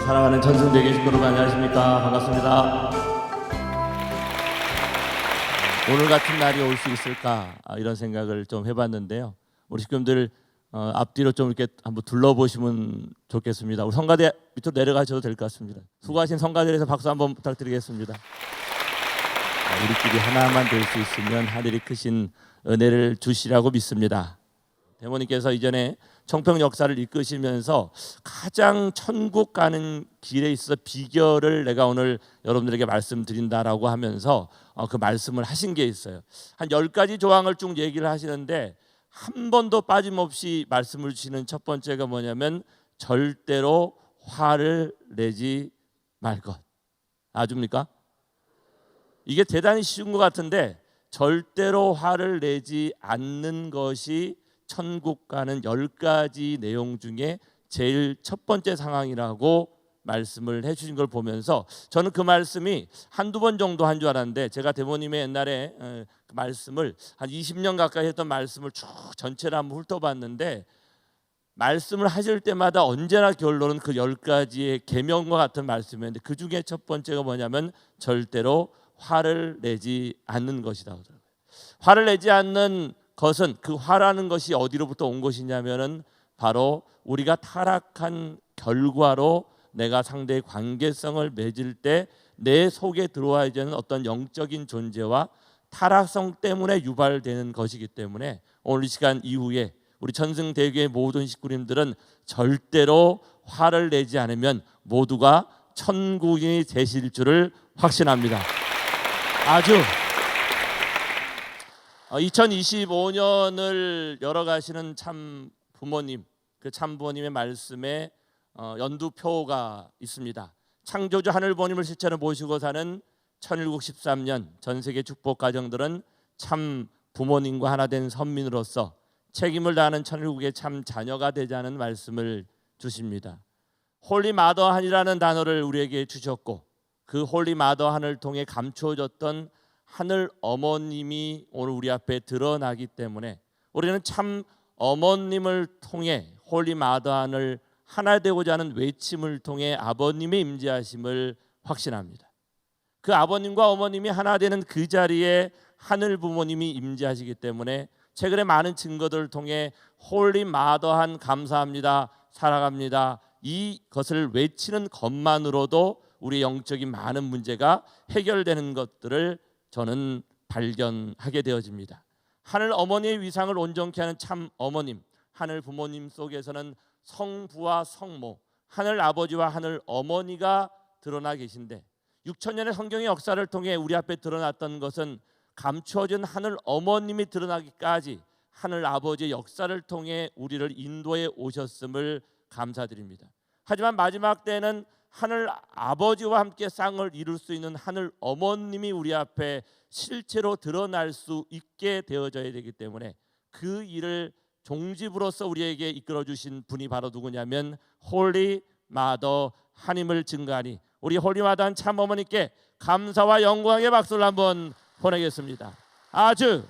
사랑하는 전승대교 식구 여러분 안녕하십니까? 반갑습니다. 오늘 같은 날이 올 수 있을까 이런 생각을 좀 해봤는데요. 우리 식구들 앞뒤로 좀 이렇게 한번 둘러보시면 좋겠습니다. 우리 성가대 밑으로 내려가셔도 될 것 같습니다. 수고하신 성가대에서 박수 한번 부탁드리겠습니다. 우리끼리 하나만 될 수 있으면 하늘이 크신 은혜를 주시라고 믿습니다. 대모님께서 이전에 청평 역사를 이끄시면서 가장 천국 가는 길에 있어서 비결을 내가 오늘 여러분들에게 말씀드린다라고 하면서 그 말씀을 하신 게 있어요. 한 10가지 조항을 쭉 얘기를 하시는데 한 번도 빠짐없이 말씀을 주시는 첫 번째가 뭐냐면 절대로 화를 내지 말 것. 아줍니까? 이게 대단히 쉬운 것 같은데 절대로 화를 내지 않는 것이 천국 가는 10가지 내용 중에 제일 첫 번째 상황이라고 말씀을 해주신 걸 보면서 저는 그 말씀이 한두 번 정도 한 줄 알았는데 제가 대모님의 옛날에 그 말씀을 한 20년 가까이 했던 말씀을 쭉 전체를 한번 훑어봤는데 말씀을 하실 때마다 언제나 결론은 그 10가지의 계명과 같은 말씀이었는데 그 중에 첫 번째가 뭐냐면 절대로 화를 내지 않는 것이다. 화를 내지 않는 것은 그 화라는 것이 어디로부터 온 것이냐면은 바로 우리가 타락한 결과로 내가 상대의 관계성을 맺을 때 내 속에 들어와야 되는 어떤 영적인 존재와 타락성 때문에 유발되는 것이기 때문에 오늘 이 시간 이후에 우리 천승대교의 모든 식구님들은 절대로 화를 내지 않으면 모두가 천국인이 되실 줄을 확신합니다. 아주 2025년을 열어가시는 참 부모님, 그 참 부모님의 말씀에 연두표가 있습니다. 창조주 하늘부모님을 실제로 모시고 사는 1113년 전 세계 축복 가정들은 참 부모님과 하나 된 선민으로서 책임을 다하는 천일국의 참 자녀가 되자는 말씀을 주십니다. 홀리 마더한이라는 단어를 우리에게 주셨고 그 홀리 마더한을 통해 감추어졌던 하늘 어머님이 오늘 우리 앞에 드러나기 때문에 우리는 참 어머님을 통해 홀리 마더한을 하나 되고자 하는 외침을 통해 아버님의 임재하심을 확신합니다. 그 아버님과 어머님이 하나 되는 그 자리에 하늘 부모님이 임재하시기 때문에 최근에 많은 증거들을 통해 홀리 마더한 감사합니다, 사랑합니다 이것을 외치는 것만으로도 우리 영적인 많은 문제가 해결되는 것들을 저는 발견하게 되어집니다. 하늘 어머니의 위상을 온전케 하는 참 어머님, 하늘 부모님 속에서는 성부와 성모, 하늘 아버지와 하늘 어머니가 드러나 계신데 6천년의 성경의 역사를 통해 우리 앞에 드러났던 것은 감추어진 하늘 어머님이 드러나기까지 하늘 아버지의 역사를 통해 우리를 인도해 오셨음을 감사드립니다. 하지만 마지막 때는 하늘 아버지와 함께 쌍을 이룰 수 있는 하늘 어머님이 우리 앞에 실체로 드러날 수 있게 되어져야 되기 때문에 그 일을 종집으로서 우리에게 이끌어 주신 분이 바로 누구냐면 홀리 마더 하님을 증거하니 우리 홀리 마더한 참 어머니께 감사와 영광의 박수를 한번 보내겠습니다. 아주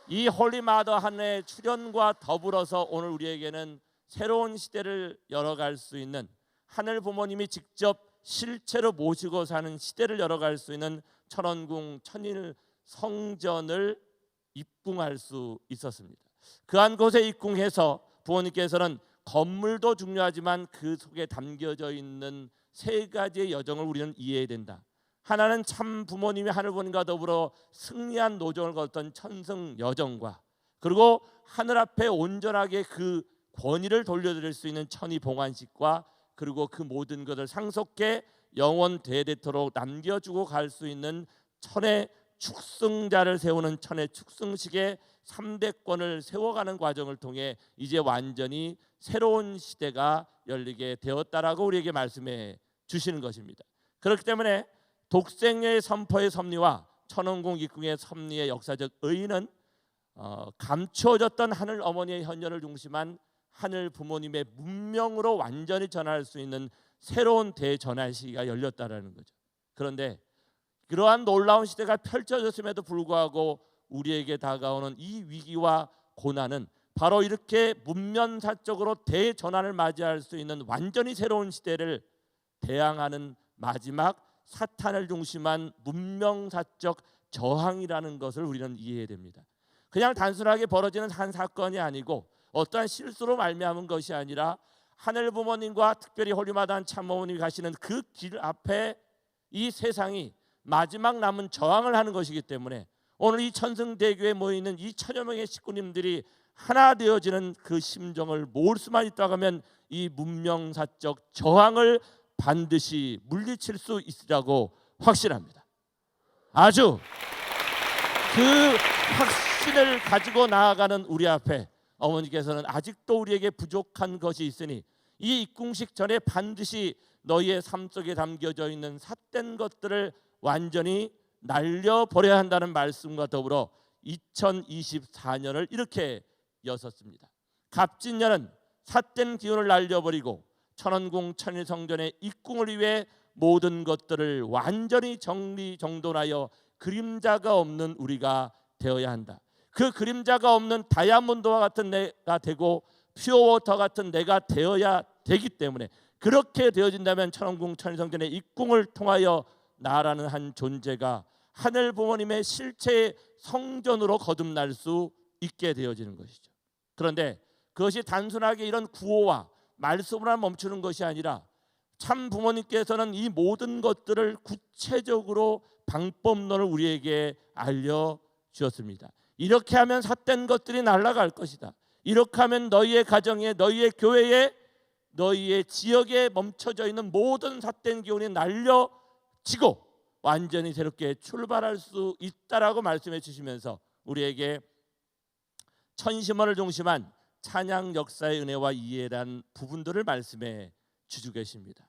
이 홀리 마더 한의 출현과 더불어서 오늘 우리에게는 새로운 시대를 열어갈 수 있는 하늘 부모님이 직접 실체로 모시고 사는 시대를 열어갈 수 있는 천원궁 천일 성전을 입궁할 수 있었습니다. 그 한 곳에 입궁해서 부모님께서는 건물도 중요하지만 그 속에 담겨져 있는 세 가지의 여정을 우리는 이해해야 된다. 하나는 참 부모님이 하늘 부모님과 더불어 승리한 노정을 걸었던 천승 여정과 그리고 하늘 앞에 온전하게 그 권위를 돌려드릴 수 있는 천이 봉안식과 그리고 그 모든 것을 상속해 영원 대대토록 남겨주고 갈 수 있는 천의 축승자를 세우는 천의 축승식의 3대권을 세워가는 과정을 통해 이제 완전히 새로운 시대가 열리게 되었다라고 우리에게 말씀해 주시는 것입니다. 그렇기 때문에 독생의 선포의 섭리와 천원궁 입궁의 섭리의 역사적 의의는 감추어졌던 하늘 어머니의 현현을 중심한 하늘 부모님의 문명으로 완전히 전할 수 있는 새로운 대전환 시기가 열렸다라는 거죠. 그런데 그러한 놀라운 시대가 펼쳐졌음에도 불구하고 우리에게 다가오는 이 위기와 고난은 바로 이렇게 문면사적으로 대전환을 맞이할 수 있는 완전히 새로운 시대를 대항하는 마지막 사탄을 중심한 문명사적 저항이라는 것을 우리는 이해해야 됩니다. 그냥 단순하게 벌어지는 한 사건이 아니고 어떠한 실수로 말미암은 것이 아니라 하늘 부모님과 특별히 홀리마다한 참모님이 가시는 그 길 앞에 이 세상이 마지막 남은 저항을 하는 것이기 때문에 오늘 이 천승대교에 모이는 이 천여 명의 식구님들이 하나 되어지는 그 심정을 모을 수만 있다고 하면 이 문명사적 저항을 반드시 물리칠 수 있으라고 확신합니다. 아주 그 확신을 가지고 나아가는 우리 앞에 어머니께서는 아직도 우리에게 부족한 것이 있으니 이 입궁식 전에 반드시 너희의 삶 속에 담겨져 있는 삿된 것들을 완전히 날려버려야 한다는 말씀과 더불어 2024년을 이렇게 여섰습니다. 갑진년은 삿된 기운을 날려버리고 천원궁 천일성전의 입궁을 위해 모든 것들을 완전히 정리정돈하여 그림자가 없는 우리가 되어야 한다. 그 그림자가 없는 다이아몬드와 같은 내가 되고 퓨어워터 같은 내가 되어야 되기 때문에 그렇게 되어진다면 천원궁 천일성전의 입궁을 통하여 나라는 한 존재가 하늘 부모님의 실체의 성전으로 거듭날 수 있게 되어지는 것이죠. 그런데 그것이 단순하게 이런 구호와 말씀으로만 멈추는 것이 아니라 참 부모님께서는 이 모든 것들을 구체적으로 방법론을 우리에게 알려주었습니다. 이렇게 하면 삿된 것들이 날아갈 것이다. 이렇게 하면 너희의 가정에, 너희의 교회에, 너희의 지역에 멈춰져 있는 모든 삿된 기운이 날려지고 완전히 새롭게 출발할 수 있다라고 말씀해 주시면서 우리에게 천심원을 중심한 찬양 역사의 은혜와 이해란 부분들을 말씀해 주시고 계십니다.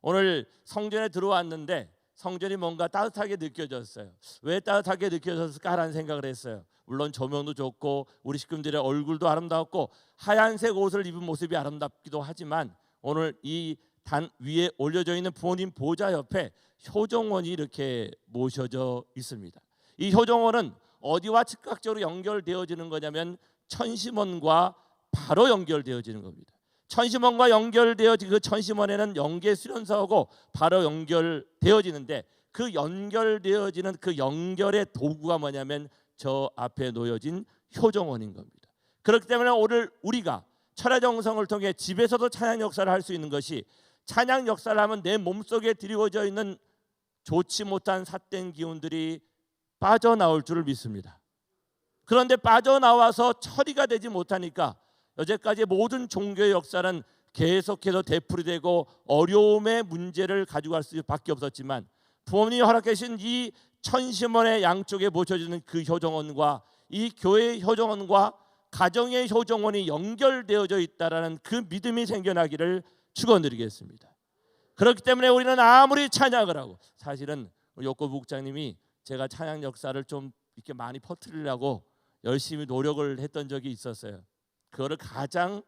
오늘 성전에 들어왔는데 성전이 뭔가 따뜻하게 느껴졌어요. 왜 따뜻하게 느껴졌을까 하는 생각을 했어요. 물론 조명도 좋고 우리 식구들의 얼굴도 아름다웠고 하얀색 옷을 입은 모습이 아름답기도 하지만 오늘 이 단 위에 올려져 있는 부모님 보좌 옆에 효정원이 이렇게 모셔져 있습니다. 이 효정원은 어디와 즉각적으로 연결되어지는 거냐면 천심원과 바로 연결되어지는 겁니다. 천심원과 연결되어진 그 천심원에는 연계 수련사하고 바로 연결되어지는데 그 연결되어지는 그 연결의 도구가 뭐냐면 저 앞에 놓여진 효정원인 겁니다. 그렇기 때문에 오늘 우리가 철야정성을 통해 집에서도 찬양 역사를 할 수 있는 것이 찬양 역사를 하면 내 몸속에 드리워져 있는 좋지 못한 삿된 기운들이 빠져나올 줄을 믿습니다. 그런데 빠져나와서 처리가 되지 못하니까 여태까지 모든 종교의 역사는 계속해서 되풀이되고 어려움의 문제를 가져갈 수밖에 없었지만 부모님이 허락하신 이 천심원의 양쪽에 모셔지는 그 효정원과 이 교회의 효정원과 가정의 효정원이 연결되어져 있다라는 그 믿음이 생겨나기를 축원드리겠습니다. 그렇기 때문에 우리는 아무리 찬양을 하고 사실은 요코 부국장님이 제가 찬양 역사를 좀 이렇게 많이 퍼뜨리려고 열심히 노력을 했던 적이 있었어요. 그거를 가장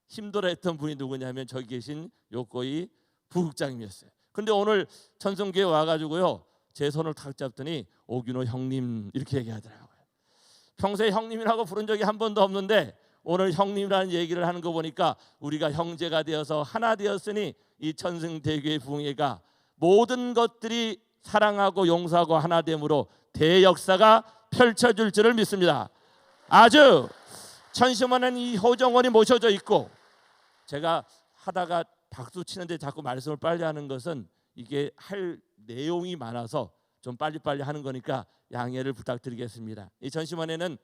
힘들어했던 분이 누구냐면 저기 계신 요코이 부국장님이었어요. 근데 오늘 천성교회 와가지고요 제 손을 탁 잡더니 오균호 형님 이렇게 얘기하더라고요. 평소에 형님이라고 부른 적이 한 번도 없는데 오늘 형님이라는 얘기를 하는 거 보니까 우리가 형제가 되어서 하나 되었으니 이 천승대교의 부흥회가 모든 것들이 사랑하고 용서하고 하나됨으로 대역사가 펼쳐질 줄을 믿습니다. 아주 천심원은 이 효정원이 모셔져 있고 제가 하다가 박수 치는데 자꾸 말씀을 빨리 하는 것은 이게 할 내용이 많아서 좀 빨리빨리 하는 거니까 양해를 부탁드리겠습니다. 이 천심원에는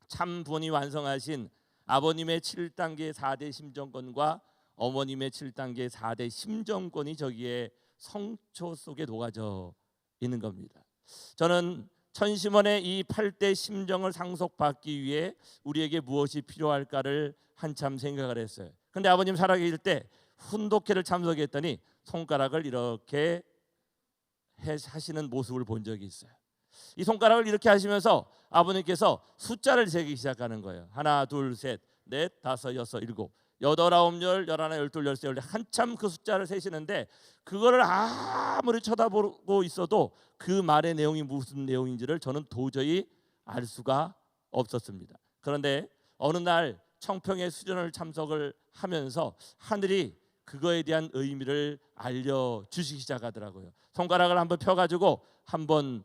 참 부모님이 완성하신 아버님의 7단계 4대 심정권과 어머님의 7단계 4대 심정권이 저기에 성초 속에 녹아져 있는 겁니다. 저는 천심원의 이 8대 심정을 상속받기 위해 우리에게 무엇이 필요할까를 한참 생각을 했어요. 근데 아버님 살아계실 때 훈독회를 참석했더니 손가락을 이렇게 하시는 모습을 본 적이 있어요. 이 손가락을 이렇게 하시면서 아버님께서 숫자를 세기 시작하는 거예요. 하나, 둘, 셋, 넷, 다섯, 여섯, 일곱, 여덟, 아홉, 열, 열하나, 열둘, 열세, 열네 한참 그 숫자를 세시는데 그거를 아무리 쳐다보고 있어도 그 말의 내용이 무슨 내용인지를 저는 도저히 알 수가 없었습니다. 그런데 어느 날 청평의 수련을 참석을 하면서 하늘이 그거에 대한 의미를 알려주시기 시작하더라고요. 손가락을 한번 펴가지고 한번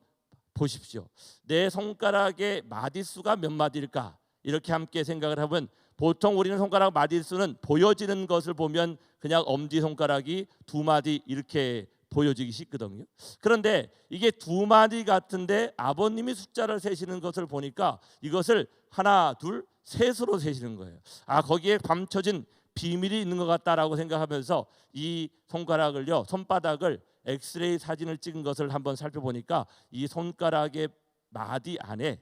보십시오. 내 손가락의 마디수가 몇 마디일까? 이렇게 함께 생각을 하면 보통 우리는 손가락 마디수는 보여지는 것을 보면 그냥 엄지손가락이 2마디 이렇게 보여지기 쉽거든요. 그런데 이게 2마디 같은데 아버님이 숫자를 세시는 것을 보니까 이것을 하나, 둘, 셋으로 세시는 거예요. 거기에 감춰진 비밀이 있는 것 같다라고 생각하면서 이 손가락을요, 손바닥을 엑스레이 사진을 찍은 것을 한번 살펴보니까 이 손가락의 마디 안에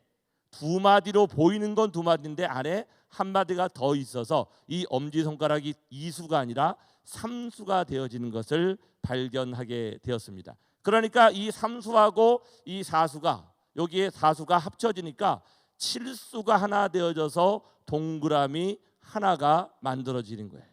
2마디로 보이는 건 2마디인데 안에 1마디가 더 있어서 이 엄지손가락이 2수가 아니라 3수가 되어지는 것을 발견하게 되었습니다. 그러니까 이 3수하고 이 4수가 여기에 4수가 합쳐지니까 7수가 하나 되어져서 동그라미 하나가 만들어지는 거예요.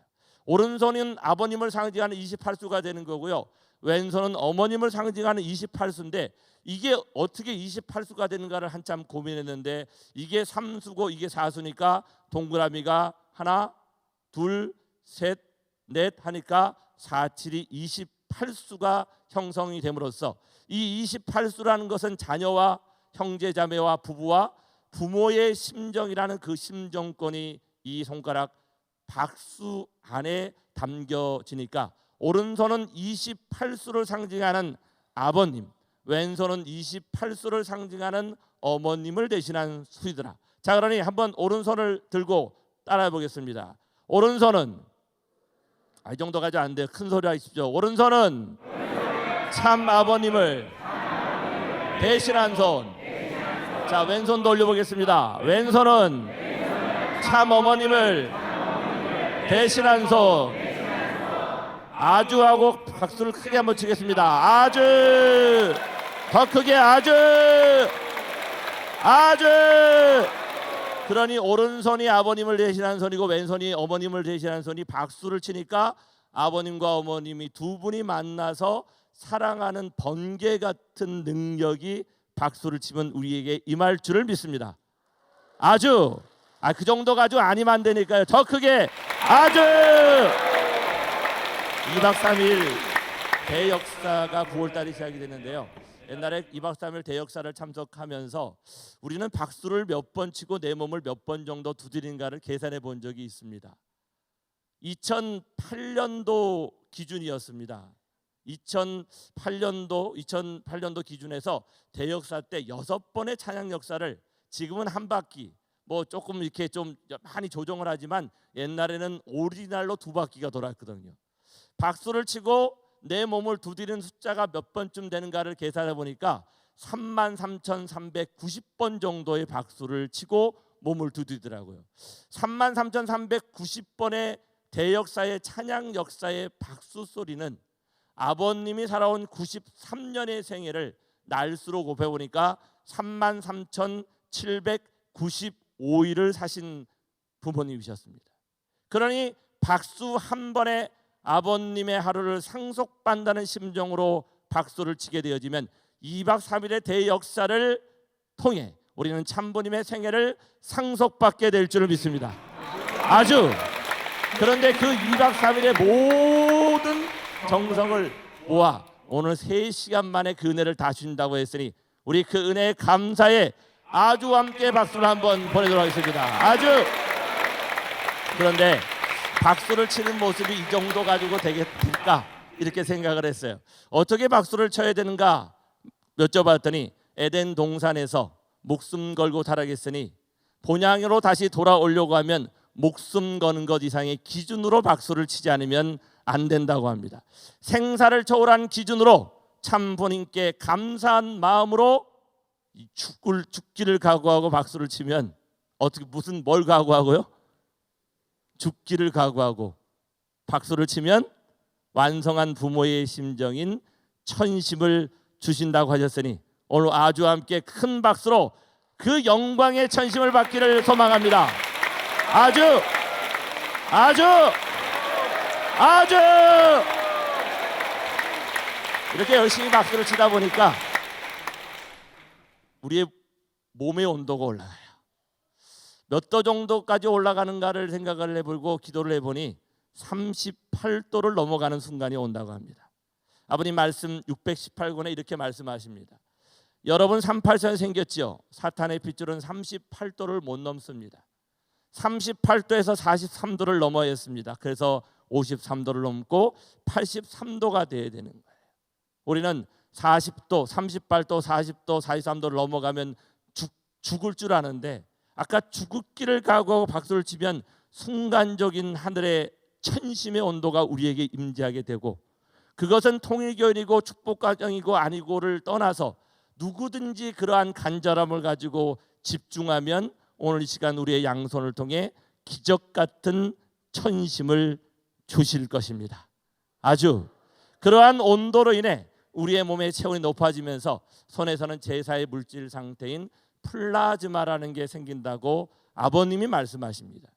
오른손은 아버님을 상징하는 28수가 되는 거고요. 왼손은 어머님을 상징하는 28수인데 이게 어떻게 28수가 되는가를 한참 고민했는데 이게 3수고 이게 4수니까 동그라미가 하나, 둘, 셋, 넷 하니까 4, 7이 28수가 형성이 됨으로써 이 28수라는 것은 자녀와 형제자매와 부부와 부모의 심정이라는 그 심정권이 이 손가락 박수 안에 담겨지니까 오른손은 28수를 상징하는 아버님, 왼손은 28수를 상징하는 어머님을 대신한 수이더라. 자, 그러니 한번 오른손을 들고 따라해 보겠습니다. 오른손은 이 정도까지 안 돼요. 큰 소리 하십시오. 오른손은 참 아버님을 대신한 손. 자, 왼손도 올려보겠습니다. 왼손은 참 어머님을 대신한 손. 아주 하고 박수를 크게 한번 치겠습니다. 아주 더 크게 아주 그러니 오른손이 아버님을 대신한 손이고 왼손이 어머님을 대신한 손이 박수를 치니까 아버님과 어머님이 두 분이 만나서 사랑하는 번개 같은 능력이 박수를 치면 우리에게 임할 줄을 믿습니다. 아주 그 정도가 아주 아니면 안 되니까요. 더 크게 아주 2박 3일 대역사가 9월달에 시작이 됐는데요. 옛날에 2박 3일 대역사를 참석하면서 우리는 박수를 몇 번 치고 내 몸을 몇 번 정도 두드린가를 계산해 본 적이 있습니다. 2008년도 기준이었습니다. 2008년도 기준에서 대역사 때 6번의 찬양 역사를 지금은 한 바퀴 뭐 조금 이렇게 좀 많이 조정을 하지만 옛날에는 오리지널로 2바퀴가 돌았거든요. 박수를 치고 내 몸을 두드리는 숫자가 몇 번쯤 되는가를 계산해 보니까 33,390번 정도의 박수를 치고 몸을 두드리더라고요. 33,390번의 대역사의 찬양 역사의 박수 소리는 아버님이 살아온 93년의 생애를 날수로 곱해보니까 33,795일을 사신 부모님이셨습니다. 그러니 박수 한 번에 아버님의 하루를 상속받는다는 심정으로 박수를 치게 되어지면 2박 3일의 대역사를 통해 우리는 참부님의 생애를 상속받게 될 줄을 믿습니다. 아주 그런데 그 2박 3일의 모든 정성을 모아 오늘 3시간 만에 그 은혜를 다 주신다고 했으니 우리 그 은혜에 감사에 아주 함께 박수를 한번 보내도록 하겠습니다. 아주 그런데 박수를 치는 모습이 이 정도 가지고 되겠을까 이렇게 생각을 했어요. 어떻게 박수를 쳐야 되는가 여쭤봤더니 에덴 동산에서 목숨 걸고 살아겠으니 본향으로 다시 돌아오려고 하면 목숨 거는 것 이상의 기준으로 박수를 치지 않으면 안 된다고 합니다. 생사를 초월한 기준으로 참 부모님께 감사한 마음으로 죽기를 각오하고 박수를 치면 어떻게 무슨 뭘 각오하고요? 죽기를 각오하고 박수를 치면 완성한 부모의 심정인 천심을 주신다고 하셨으니 오늘 아주 함께 큰 박수로 그 영광의 천심을 받기를 소망합니다. 아주 이렇게 열심히 박수를 치다 보니까 우리의 몸의 온도가 올라가요. 몇 도 정도까지 올라가는가를 생각을 해보고 기도를 해보니 38도를 넘어가는 순간이 온다고 합니다. 아버님 말씀 618권에 이렇게 말씀하십니다. 여러분 38선 생겼지요. 사탄의 핏줄은 38도를 못 넘습니다. 38도에서 43도를 넘어야 했습니다. 그래서 53도를 넘고 83도가 돼야 되는 거예요. 우리는 40도, 38도, 40도, 43도를 넘어가면 죽을 줄 아는데, 아까 죽기를 각오하고 박수를 치면 순간적인 하늘의 천심의 온도가 우리에게 임재하게 되고, 그것은 통일교회이고 축복과정이고 아니고를 떠나서 누구든지 그러한 간절함을 가지고 집중하면 오늘 이 시간 우리의 양손을 통해 기적 같은 천심을 주실 것입니다. 아주 그러한 온도로 인해 우리의 몸의 체온이 높아지면서 손에서는 제사의 물질 상태인 플라즈마라는 게 생긴다고 아버님이 말씀하십니다.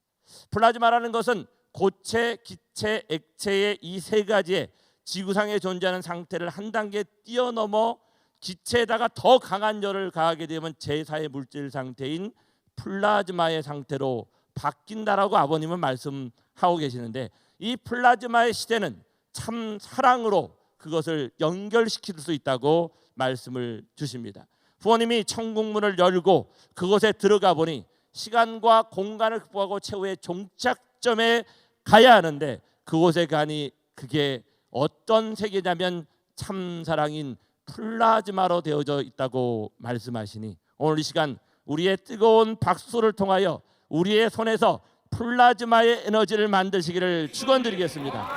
플라즈마라는 것은 고체, 기체, 액체의 이 세 가지의 지구상에 존재하는 상태를 한 단계 뛰어넘어 기체에다가 더 강한 열을 가하게 되면 제사의 물질 상태인 플라즈마의 상태로 바뀐다라고 아버님은 말씀하고 계시는데, 이 플라즈마의 시대는 참 사랑으로 그것을 연결시킬 수 있다고 말씀을 주십니다. 부모님이 천국문을 열고 그곳에 들어가 보니 시간과 공간을 극복하고 최후의 종착점에 가야 하는데, 그곳에 가니 그게 어떤 세계냐면 참사랑인 플라즈마로 되어져 있다고 말씀하시니, 오늘 이 시간 우리의 뜨거운 박수를 통하여 우리의 손에서 플라즈마의 에너지를 만드시기를 축원드리겠습니다.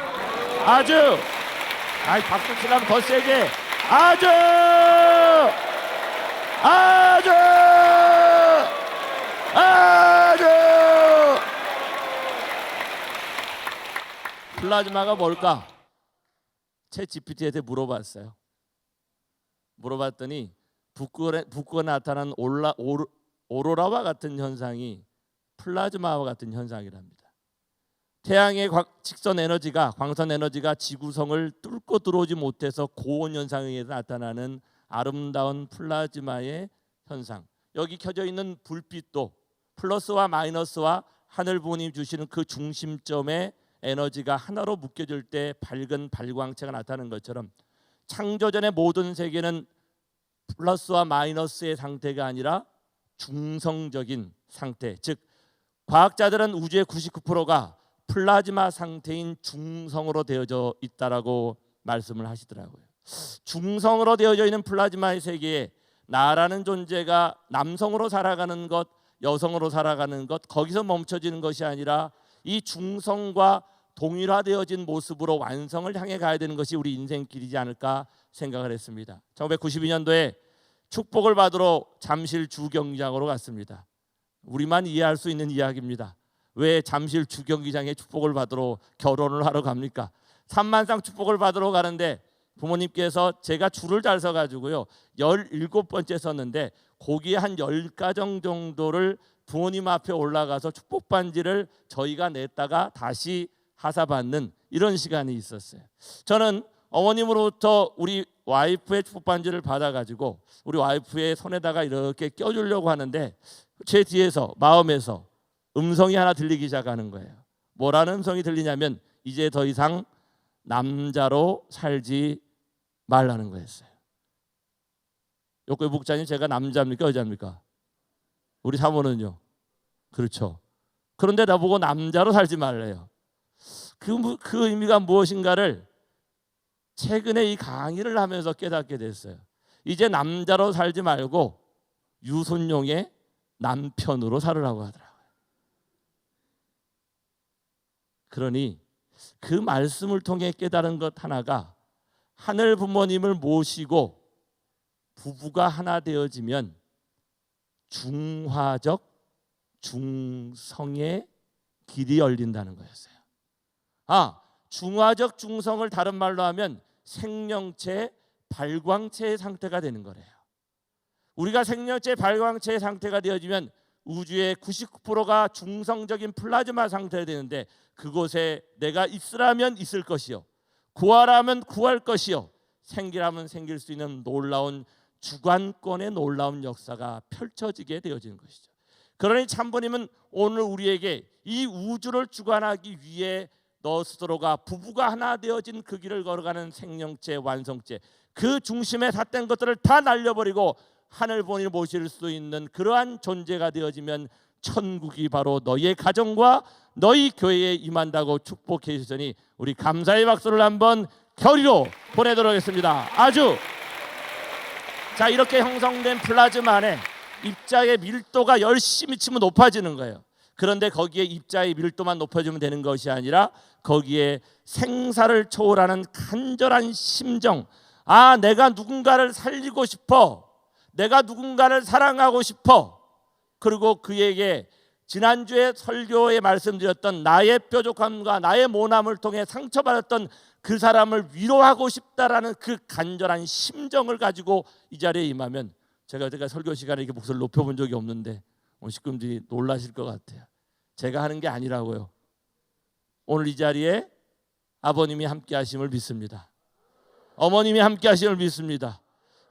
아주 박수 치려면 더 세게, 아주 플라즈마가 뭘까? 챗 GPT한테 물어봤어요. 물어봤더니 북극에 나타난 오로라와 같은 현상이 플라즈마와 같은 현상이랍니다. 태양의 직선 에너지가, 광선 에너지가 지구성을 뚫고 들어오지 못해서 고온 현상에 의해서 나타나는 아름다운 플라즈마의 현상. 여기 켜져 있는 불빛도 플러스와 마이너스와 하늘 부모님 주시는 그 중심점에 에너지가 하나로 묶여질 때 밝은 발광체가 나타나는 것처럼, 창조전의 모든 세계는 플러스와 마이너스의 상태가 아니라 중성적인 상태, 즉 과학자들은 우주의 99%가 플라즈마 상태인 중성으로 되어져 있다라고 말씀을 하시더라고요. 중성으로 되어져 있는 플라즈마의 세계에 나라는 존재가 남성으로 살아가는 것, 여성으로 살아가는 것, 거기서 멈춰지는 것이 아니라 이 중성과 동일화되어진 모습으로 완성을 향해 가야 되는 것이 우리 인생길이지 않을까 생각을 했습니다. 1992년도에 축복을 받으러 잠실 주경기장으로 갔습니다. 우리만 이해할 수 있는 이야기입니다. 왜 잠실 주경기장에 축복을 받으러 결혼을 하러 갑니까? 삼만상 축복을 받으러 가는데 부모님께서, 제가 줄을 잘 서가지고요 17번째 섰는데 거기에 한 10가정 정도를 부모님 앞에 올라가서 축복 반지를 저희가 냈다가 다시 하사받는 이런 시간이 있었어요. 저는 어머님으로부터 우리 와이프의 축복 반지를 받아가지고 우리 와이프의 손에다가 이렇게 껴주려고 하는데, 제 뒤에서 마음에서 음성이 하나 들리기 시작하는 거예요. 뭐라는 음성이 들리냐면, 이제 더 이상 남자로 살지 말라는 거였어요. 욕구의 목자님, 제가 남자입니까 여자입니까? 우리 사모는요. 그렇죠. 그런데 나보고 남자로 살지 말래요. 그 의미가 무엇인가를 최근에 이 강의를 하면서 깨닫게 됐어요. 이제 남자로 살지 말고 유손용의 남편으로 살으라고 하더라고요. 그러니 그 말씀을 통해 깨달은 것 하나가, 하늘 부모님을 모시고 부부가 하나 되어지면 중화적 중성의 길이 열린다는 거였어요. 중화적 중성을 다른 말로 하면 생명체 발광체의 상태가 되는 거래요. 우리가 생명체 발광체의 상태가 되어지면 우주의 99%가 중성적인 플라즈마 상태가 되는데, 그곳에 내가 있으라면 있을 것이요, 구하라면 구할 것이요, 생기라면 생길 수 있는 놀라운 주관권의 놀라운 역사가 펼쳐지게 되어지는 것이죠. 그러니 참부님은 오늘 우리에게 이 우주를 주관하기 위해 너 스스로가 부부가 하나 되어진 그 길을 걸어가는 생명체 완성체, 그 중심에 삿된 것들을 다 날려버리고 하늘 본인을 모실 수 있는 그러한 존재가 되어지면 천국이 바로 너희의 가정과 너희 교회에 임한다고 축복해 주시니 우리 감사의 박수를 한번 결의로 보내도록 하겠습니다. 아주 자, 이렇게 형성된 플라즈마 안에 입자의 밀도가 열심히 치면 높아지는 거예요. 그런데 거기에 입자의 밀도만 높아지면 되는 것이 아니라 거기에 생사를 초월하는 간절한 심정, 아, 내가 누군가를 살리고 싶어, 내가 누군가를 사랑하고 싶어, 그리고 그에게 지난주에 설교에 말씀드렸던 나의 뾰족함과 나의 모남을 통해 상처받았던 그 사람을 위로하고 싶다라는 그 간절한 심정을 가지고 이 자리에 임하면, 제가 설교 시간에 이렇게 목소리를 높여본 적이 없는데 오늘 식구들이 놀라실 것 같아요. 제가 하는 게 아니라고요. 오늘 이 자리에 아버님이 함께 하심을 믿습니다. 어머님이 함께 하심을 믿습니다.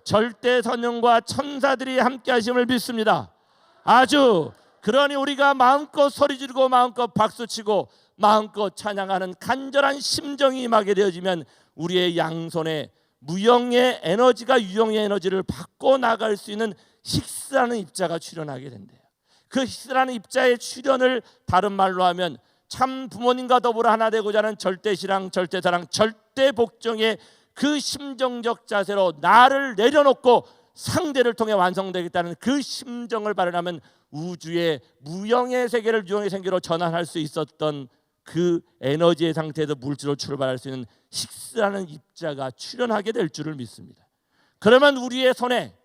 절대 선영과 천사들이 함께 하심을 믿습니다. 아주 그러니 우리가 마음껏 소리 지르고 마음껏 박수치고 마음껏 찬양하는 간절한 심정이 임하게 되어지면 우리의 양손에 무형의 에너지가 유형의 에너지를 바꿔 나갈 수 있는 힉스라는 입자가 출현하게 된대요. 그 힉스라는 입자의 출현을 다른 말로 하면 참 부모님과 더불어 하나 되고자 하는 절대신앙, 절대사랑, 절대복종의 그 심정적 자세로 나를 내려놓고 상대를 통해 완성되겠다는 그 심정을 발현하면 우주의 무형의 세계를 유형의 세계로 전환할 수 있었던 그 에너지의 상태에서 물질로 출발할 수 있는 힉스라는 입자가 출현하게 될 줄을 믿습니다. 그러면 우리의 손에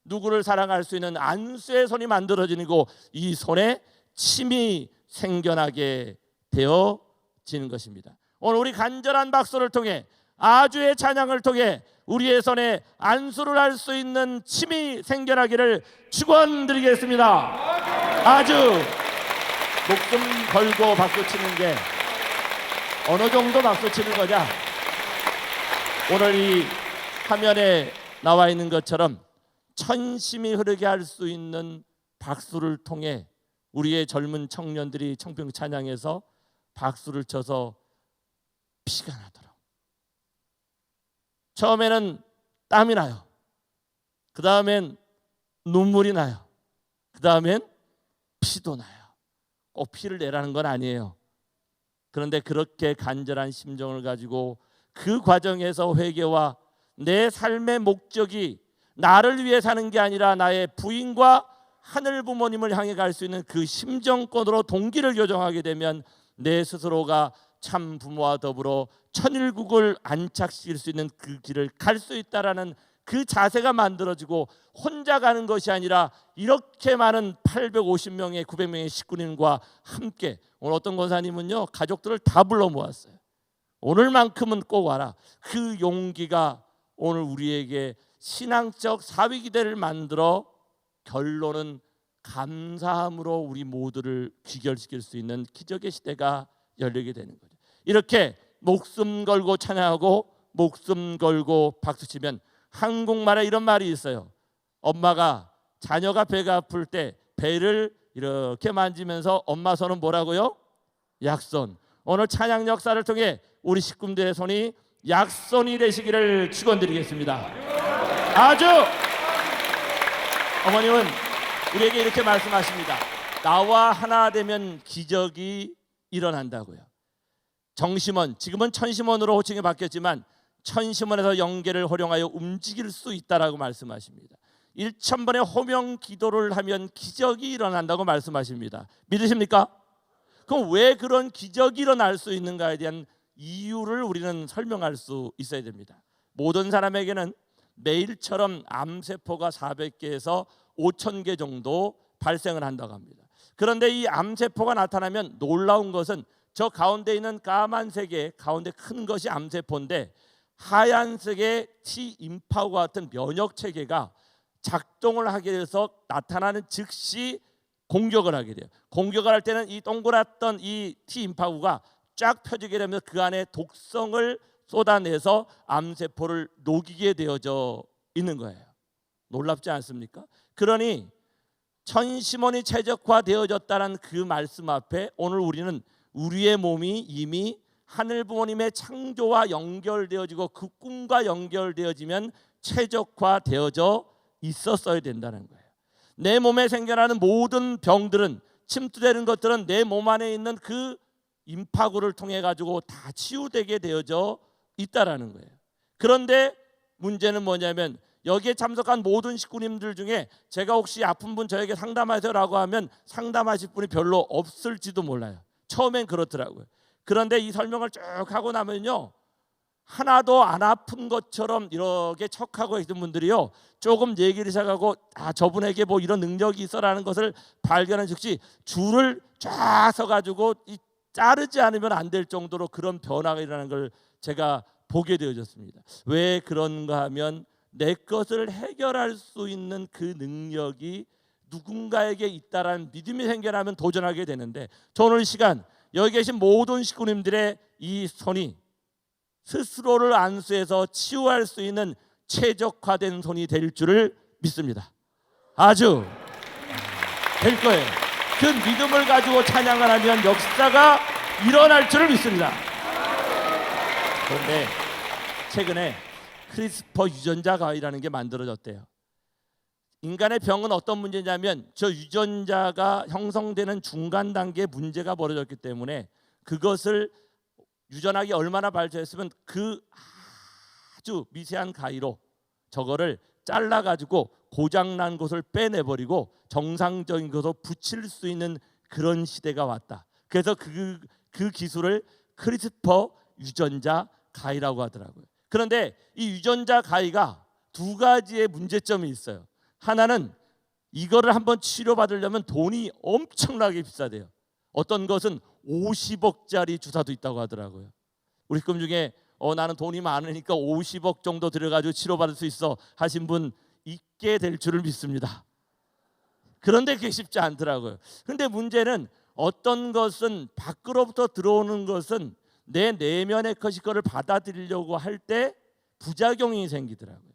누구를 사랑할 수 있는 안수의 손이 만들어지고 이 손에 침이 생겨나게 되어지는 것입니다. 오늘 우리 간절한 박수를 통해 아주의 찬양을 통해 우리의 손에 안수를 할 수 있는 침이 생겨나기를 축원드리겠습니다. 아주 목숨 걸고 박수 치는 게 어느 정도 박수 치는 거냐? 오늘 이 화면에 나와 있는 것처럼 천심이 흐르게 할 수 있는 박수를 통해 우리의 젊은 청년들이 청평 찬양에서 박수를 쳐서 피가 나도록, 처음에는 땀이 나요. 그 다음엔 눈물이 나요. 그 다음엔 피도 나요. 꼭 피를 내라는 건 아니에요. 그런데 그렇게 간절한 심정을 가지고 그 과정에서 회개와 내 삶의 목적이 나를 위해 사는 게 아니라 나의 부인과 하늘 부모님을 향해 갈 수 있는 그 심정권으로 동기를 교정하게 되면 내 스스로가 참 부모와 더불어 천일국을 안착시킬 수 있는 그 길을 갈 수 있다라는 그 자세가 만들어지고 혼자 가는 것이 아니라 이렇게 많은 850명의 900명의 식구님과 함께, 오늘 어떤 권사님은요 가족들을 다 불러 모았어요. 오늘만큼은 꼭 와라. 그 용기가 오늘 우리에게 신앙적 사위기대를 만들어 결론은 감사함으로 우리 모두를 귀결시킬 수 있는 기적의 시대가 열리게 되는 거죠. 이렇게 목숨 걸고 찬양하고 목숨 걸고 박수치면, 한국말에 이런 말이 있어요. 엄마가 자녀가 배가 아플 때 배를 이렇게 만지면서 엄마 손은 뭐라고요? 약손. 오늘 찬양 역사를 통해 우리 식구들의 손이 약손이 되시기를 축원드리겠습니다. 아주 어머님은 우리에게 이렇게 말씀하십니다. 나와 하나 되면 기적이 일어난다고요. 정심원, 지금은 천심원으로 호칭이 바뀌었지만 천심원에서 영계를 활용하여 움직일 수 있다라고 말씀하십니다. 1000번의 호명 기도를 하면 기적이 일어난다고 말씀하십니다. 믿으십니까? 그럼 왜 그런 기적이 일어날 수 있는가에 대한 이유를 우리는 설명할 수 있어야 됩니다. 모든 사람에게는 매일처럼 암세포가 400개에서 5000개 정도 발생을 한다고 합니다. 그런데 이 암세포가 나타나면 놀라운 것은 저 가운데 있는 까만색의 가운데 큰 것이 암세포인데, 하얀색의 T임파우와 같은 면역체계가 작동을 하게 돼서 나타나는 즉시 공격을 하게 돼요. 공격을 할 때는 이 동그랗던 이 T임파우가 쫙 펴지게 되면서 그 안에 독성을 쏟아내서 암세포를 녹이게 되어져 있는 거예요. 놀랍지 않습니까? 그러니 천심원이 최적화되어졌다는 그 말씀 앞에 오늘 우리는 우리의 몸이 이미 하늘 부모님의 창조와 연결되어지고 그 꿈과 연결되어지면 최적화되어져 있었어야 된다는 거예요. 내 몸에 생겨나는 모든 병들은, 침투되는 것들은 내 몸 안에 있는 그 임파구를 통해 가지고 다 치유되게 되어져 있다라는 거예요. 그런데 문제는 뭐냐면 여기에 참석한 모든 식구님들 중에 제가 혹시 아픈 분 저에게 상담하세요라고 하면 상담하실 분이 별로 없을지도 몰라요. 처음엔 그렇더라고요. 그런데 이 설명을 쭉 하고 나면요, 하나도 안 아픈 것처럼 이렇게 척하고 있던 분들이요, 조금 얘기를 시작하고 저분에게 뭐 이런 능력이 있어라는 것을 발견한 즉시 줄을 쫙 서가지고 자르지 않으면 안 될 정도로 그런 변화가 일어나는 걸 제가 보게 되어졌습니다. 왜 그런가 하면 내 것을 해결할 수 있는 그 능력이 누군가에게 있다라는 믿음이 생겨나면 도전하게 되는데, 저 오늘 시간 여기 계신 모든 식구님들의 이 손이 스스로를 안수해서 치유할 수 있는 최적화된 손이 될 줄을 믿습니다. 아주 될 거예요. 그 믿음을 가지고 찬양을 하면 역사가 일어날 줄을 믿습니다. 그런데 최근에 크리스퍼 유전자 가위라는 게 만들어졌대요. 인간의 병은 어떤 문제냐면 저 유전자가 형성되는 중간 단계에 문제가 벌어졌기 때문에 그것을 유전하기 얼마나 발전했으면 그 아주 미세한 가위로 저거를 잘라가지고 고장난 것을 빼내버리고 정상적인 것으로 붙일 수 있는 그런 시대가 왔다. 그래서 그 기술을 크리스퍼 유전자 가위라고 하더라고요. 그런데 이 유전자 가위가 두 가지의 문제점이 있어요. 하나는 이거를 한번 치료받으려면 돈이 엄청나게 비싸대요. 어떤 것은 50억짜리 주사도 있다고 하더라고요. 우리 금 중에 나는 돈이 많으니까 50억 정도 들여가지고 치료받을 수 있어 하신 분 있게 될 줄을 믿습니다. 그런데 그게 쉽지 않더라고요. 그런데 문제는 어떤 것은 밖으로부터 들어오는 것은 내 내면의 것이 거를 받아들이려고 할 때 부작용이 생기더라고요.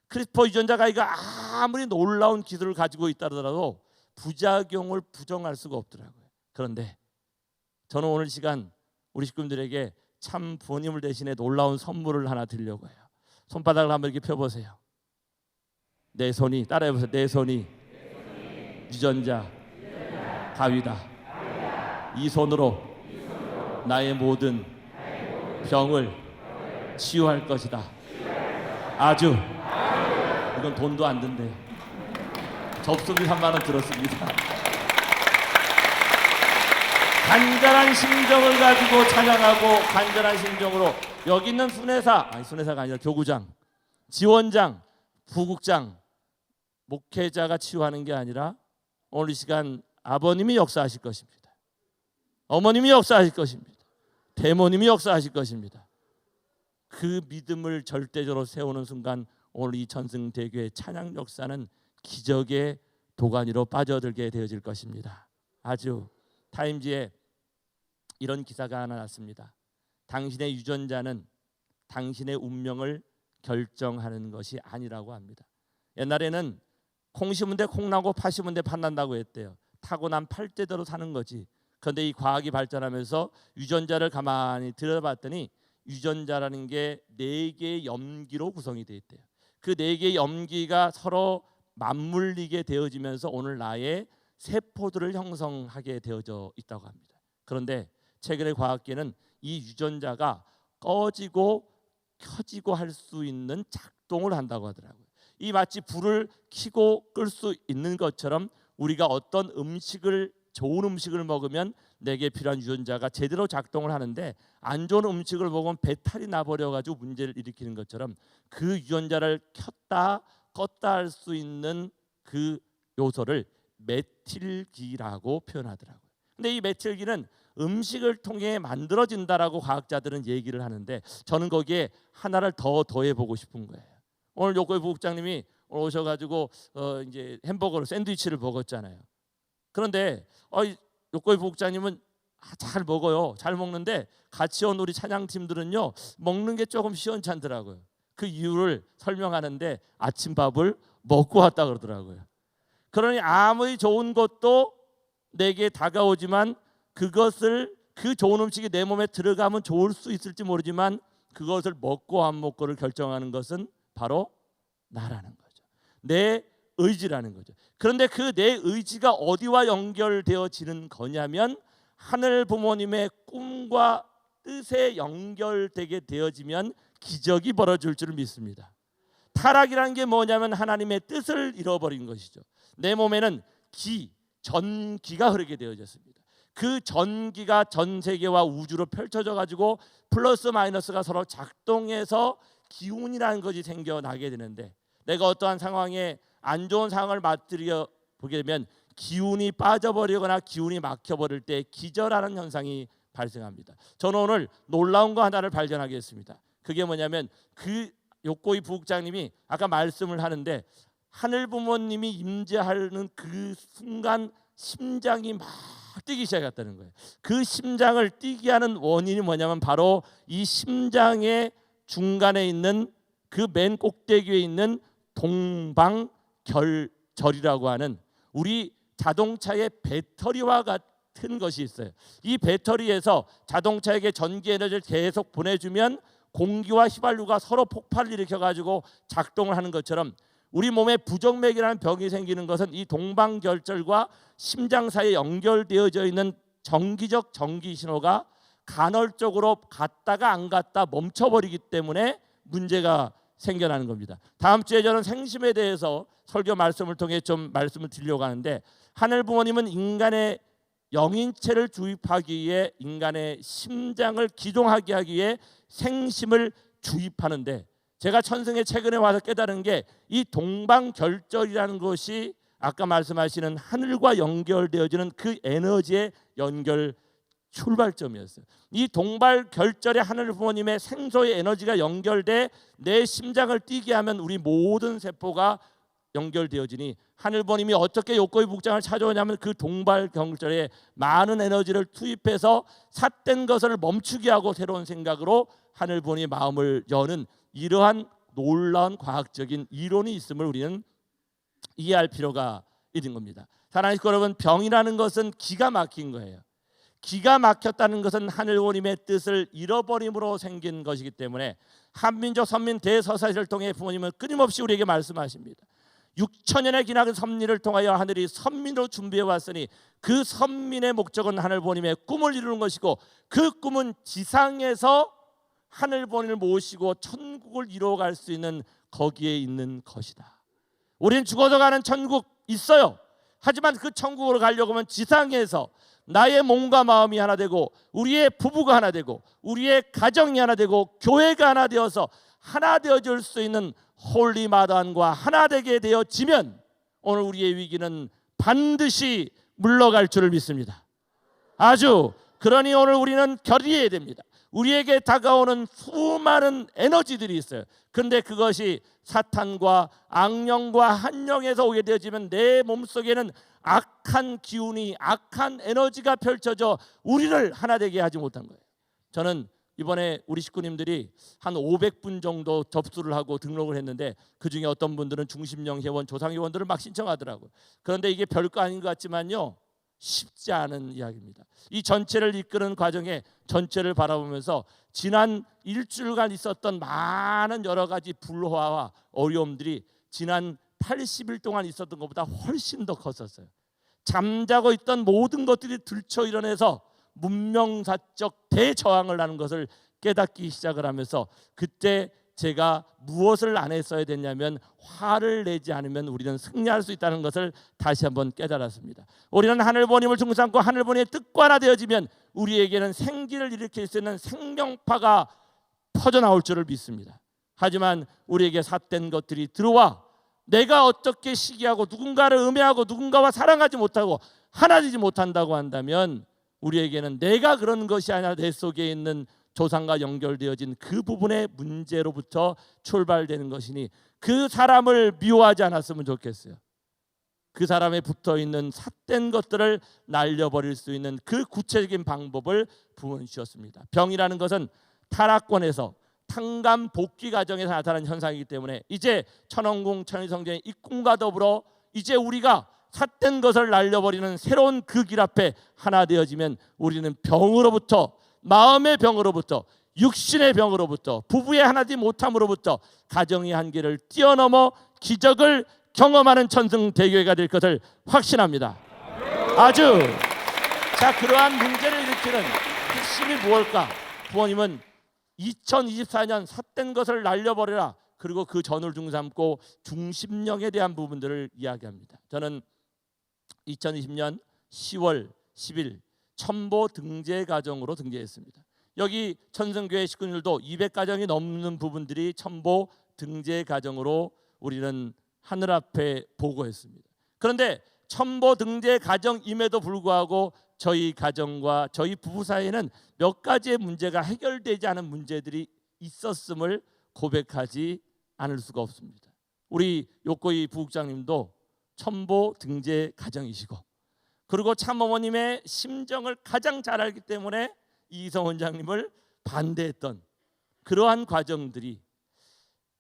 크리스퍼 유전자 가위가 아무리 놀라운 기술을 가지고 있다 하더라도 부작용을 부정할 수가 없더라고요. 그런데 저는 오늘 시간 우리 식구들에게 참 부모님을 대신해 놀라운 선물을 하나 드리려고 해요. 손바닥을 한번 이렇게 펴보세요. 내 손이, 따라해보세요. 내 손이 유전자 가위다. 이 손으로 나의 모든 병을 치유할 것이다. 아주. 이건 돈도 안 든대요. 접수비 3만 원 들었습니다. 간절한 심정을 가지고 찬양하고 간절한 심정으로 여기 있는 순회사가 아니라 교구장, 지원장, 부국장, 목회자가 치유하는 게 아니라 오늘 이 시간 아버님이 역사하실 것입니다. 어머님이 역사하실 것입니다. 대모님이 역사하실 것입니다. 그 믿음을 절대적으로 세우는 순간 오늘 이 전승대교의 찬양 역사는 기적의 도가니로 빠져들게 되어질 것입니다. 아주 타임지에 이런 기사가 하나 났습니다. 당신의 유전자는 당신의 운명을 결정하는 것이 아니라고 합니다. 옛날에는 콩 심은 데 콩 나고 팥 심은 데 팥 난다고 했대요. 타고난 팔대대로 사는 거지. 그런데 이 과학이 발전하면서 유전자를 가만히 들여다봤더니 유전자라는 게 4개의 염기로 구성이 되어 있대요. 그 4개의 염기가 서로 맞물리게 되어지면서 오늘 나의 세포들을 형성하게 되어져 있다고 합니다. 그런데 최근의 과학계는 이 유전자가 꺼지고 켜지고 할 수 있는 작동을 한다고 하더라고요. 이 마치 불을 켜고 끌 수 있는 것처럼 우리가 어떤 좋은 음식을 먹으면 내게 필요한 유전자가 제대로 작동을 하는데 안 좋은 음식을 먹으면 배탈이 나버려가지고 문제를 일으키는 것처럼 그 유전자를 켰다 껐다 할 수 있는 그 요소를 메틸기라고 표현하더라고요. 근데 이 메틸기는 음식을 통해 만들어진다라고 과학자들은 얘기를 하는데 저는 거기에 하나를 더 더해보고 싶은 거예요. 오늘 요코이 부국장님이 오셔가지고 이제 햄버거를 샌드위치를 먹었잖아요. 그런데 요코이 부국장님은 잘 먹어요. 잘 먹는데 같이 온 우리 찬양팀들은요 먹는 게 조금 시원찮더라고요. 그 이유를 설명하는데 아침밥을 먹고 왔다 그러더라고요. 그러니 아무리 좋은 것도 내게 다가오지만 그것을 그 좋은 음식이 내 몸에 들어가면 좋을 수 있을지 모르지만 그것을 먹고 안 먹고를 결정하는 것은 바로 나라는 거죠. 내 의지라는 거죠. 그런데 그 내 의지가 어디와 연결되어지는 거냐면 하늘 부모님의 꿈과 뜻에 연결되게 되어지면 기적이 벌어질 줄 믿습니다. 타락이라는 게 뭐냐면 하나님의 뜻을 잃어버린 것이죠. 내 몸에는 전기가 흐르게 되어졌습니다. 그 전기가 전 세계와 우주로 펼쳐져 가지고 플러스 마이너스가 서로 작동해서 기운이라는 것이 생겨나게 되는데, 내가 어떠한 상황에 안 좋은 상황을 맞들여 보게 되면 기운이 빠져버리거나 기운이 막혀버릴 때 기절하는 현상이 발생합니다. 저는 오늘 놀라운 거 하나를 발견하게 됐습니다. 그게 뭐냐면 그 욕고이 부국장님이 아까 말씀을 하는데 하늘 부모님이 임재하는 그 순간 심장이 막 뛰기 시작했다는 거예요. 그 심장을 뛰게 하는 원인이 뭐냐면 바로 이 심장의 중간에 있는 그 맨 꼭대기에 있는 동방결절이라고 하는 우리 자동차의 배터리와 같은 것이 있어요. 이 배터리에서 자동차에게 전기 에너지를 계속 보내주면 공기와 휘발유가 서로 폭발을 일으켜가지고 작동을 하는 것처럼 우리 몸에 부정맥이라는 병이 생기는 것은 이 동방결절과 심장 사이에 연결되어져 있는 정기적 전기 신호가 간헐적으로 갔다가 안 갔다 멈춰버리기 때문에 문제가 생겨나는 겁니다. 다음 주에 저는 생심에 대해서 설교 말씀을 통해 좀 말씀을 드리려고 하는데, 하늘 부모님은 인간의 영인체를 주입하기 위해 인간의 심장을 기동하게 하기 위해 생심을 주입하는데, 제가 천승에 최근에 와서 깨달은 게 이 동방결절이라는 것이 아까 말씀하시는 하늘과 연결되어지는 그 에너지의 연결 출발점이었어요. 이 동방결절의 하늘 부모님의 생소의 에너지가 연결돼 내 심장을 뛰게 하면 우리 모든 세포가 연결되어지니 하늘 부모님이 어떻게 욕고이 북장을 찾아오냐면 그 동방결절에 많은 에너지를 투입해서 삿된 것을 멈추게 하고 새로운 생각으로 하늘 부모님의 마음을 여는 이러한 놀라운 과학적인 이론이 있음을 우리는 이해할 필요가 있는 겁니다. 사랑하는 여러분, 병이라는 것은 기가 막힌 거예요. 기가 막혔다는 것은 하늘 부모님의 뜻을 잃어버림으로 생긴 것이기 때문에 한민족 선민 대서사시를 통해 부모님은 끊임없이 우리에게 말씀하십니다. 6천년의 기나긴 섭리를 통하여 하늘이 선민으로 준비해 왔으니 그 선민의 목적은 하늘 부모님의 꿈을 이루는 것이고 그 꿈은 지상에서 하늘 부모님을 모시고 천국을 이루어갈 수 있는 거기에 있는 것이다. 우리는 죽어서 가는 천국 있어요. 하지만 그 천국으로 가려고 하면 지상에서 나의 몸과 마음이 하나 되고 우리의 부부가 하나 되고 우리의 가정이 하나 되고 교회가 하나 되어서 하나 되어질 수 있는 홀리 마다한과 하나 되게 되어지면 오늘 우리의 위기는 반드시 물러갈 줄을 믿습니다. 그러니 오늘 우리는 결의해야 됩니다. 우리에게 다가오는 수많은 에너지들이 있어요. 그런데 그것이 사탄과 악령과 한령에서 오게 되어지면 내 몸속에는 악한 기운이, 악한 에너지가 펼쳐져 우리를 하나 되게 하지 못한 거예요. 저는 이번에 우리 식구님들이 한 500분 정도 접수를 하고 등록을 했는데 그중에 어떤 분들은 중심령 회원, 조상회원들을 막 신청하더라고요. 그런데 이게 별거 아닌 것 같지만요, 쉽지 않은 이야기입니다. 이 전체를 이끄는 과정에 전체를 바라보면서 지난 일주일간 있었던 많은 여러 가지 불화와 어려움들이 지난 80일 동안 있었던 것보다 훨씬 더 컸었어요. 잠자고 있던 모든 것들이 들쳐 일어나서 문명사적 대저항을 하는 것을 깨닫기 시작을 하면서 그때 제가 무엇을 안 했어야 됐냐면 화를 내지 않으면 우리는 승리할 수 있다는 것을 다시 한번 깨달았습니다. 우리는 하늘 부모님을 중심삼고 하늘 부모님의 뜻과 하나 되어지면 우리에게는 생기를 일으킬 수 있는 생명파가 퍼져나올 줄을 믿습니다. 하지만 우리에게 삿된 것들이 들어와 내가 어떻게 시기하고 누군가를 음해하고 누군가와 사랑하지 못하고 하나 되지 못한다고 한다면 우리에게는 내가 그런 것이 아니라 내 속에 있는 조상과 연결되어진 그 부분의 문제로부터 출발되는 것이니 그 사람을 미워하지 않았으면 좋겠어요. 그 사람에 붙어있는 삿된 것들을 날려버릴 수 있는 그 구체적인 방법을 부모님 주셨습니다. 병이라는 것은 타락권에서 탕감 복귀 과정에서 나타나는 현상이기 때문에 이제 천원궁 천일성전의 입궁과 더불어 이제 우리가 삿된 것을 날려버리는 새로운 그 길 앞에 하나 되어지면 우리는 병으로부터, 마음의 병으로부터, 육신의 병으로부터, 부부의 하나지 못함으로부터 가정의 한계를 뛰어넘어 기적을 경험하는 천승대교회가 될 것을 확신합니다. 아주 자, 그러한 문제를 일으키는 핵심이 무엇일까? 부모님은 2024년 삿된 것을 날려버려라. 그리고 그 전을 중삼고 중심령에 대한 부분들을 이야기합니다. 저는 2020년 10월 10일 첨보 등재 가정으로 등재했습니다. 여기 천성교회 식구들도 200가정이 넘는 부분들이 첨보 등재 가정으로 우리는 하늘 앞에 보고했습니다. 그런데 첨보 등재 가정임에도 불구하고 저희 가정과 저희 부부 사이에는 몇 가지의 문제가 해결되지 않은 문제들이 있었음을 고백하지 않을 수가 없습니다. 우리 요코이 부국장님도 첨보 등재 가정이시고, 그리고 참어머님의 심정을 가장 잘 알기 때문에 이성 원장님을 반대했던 그러한 과정들이,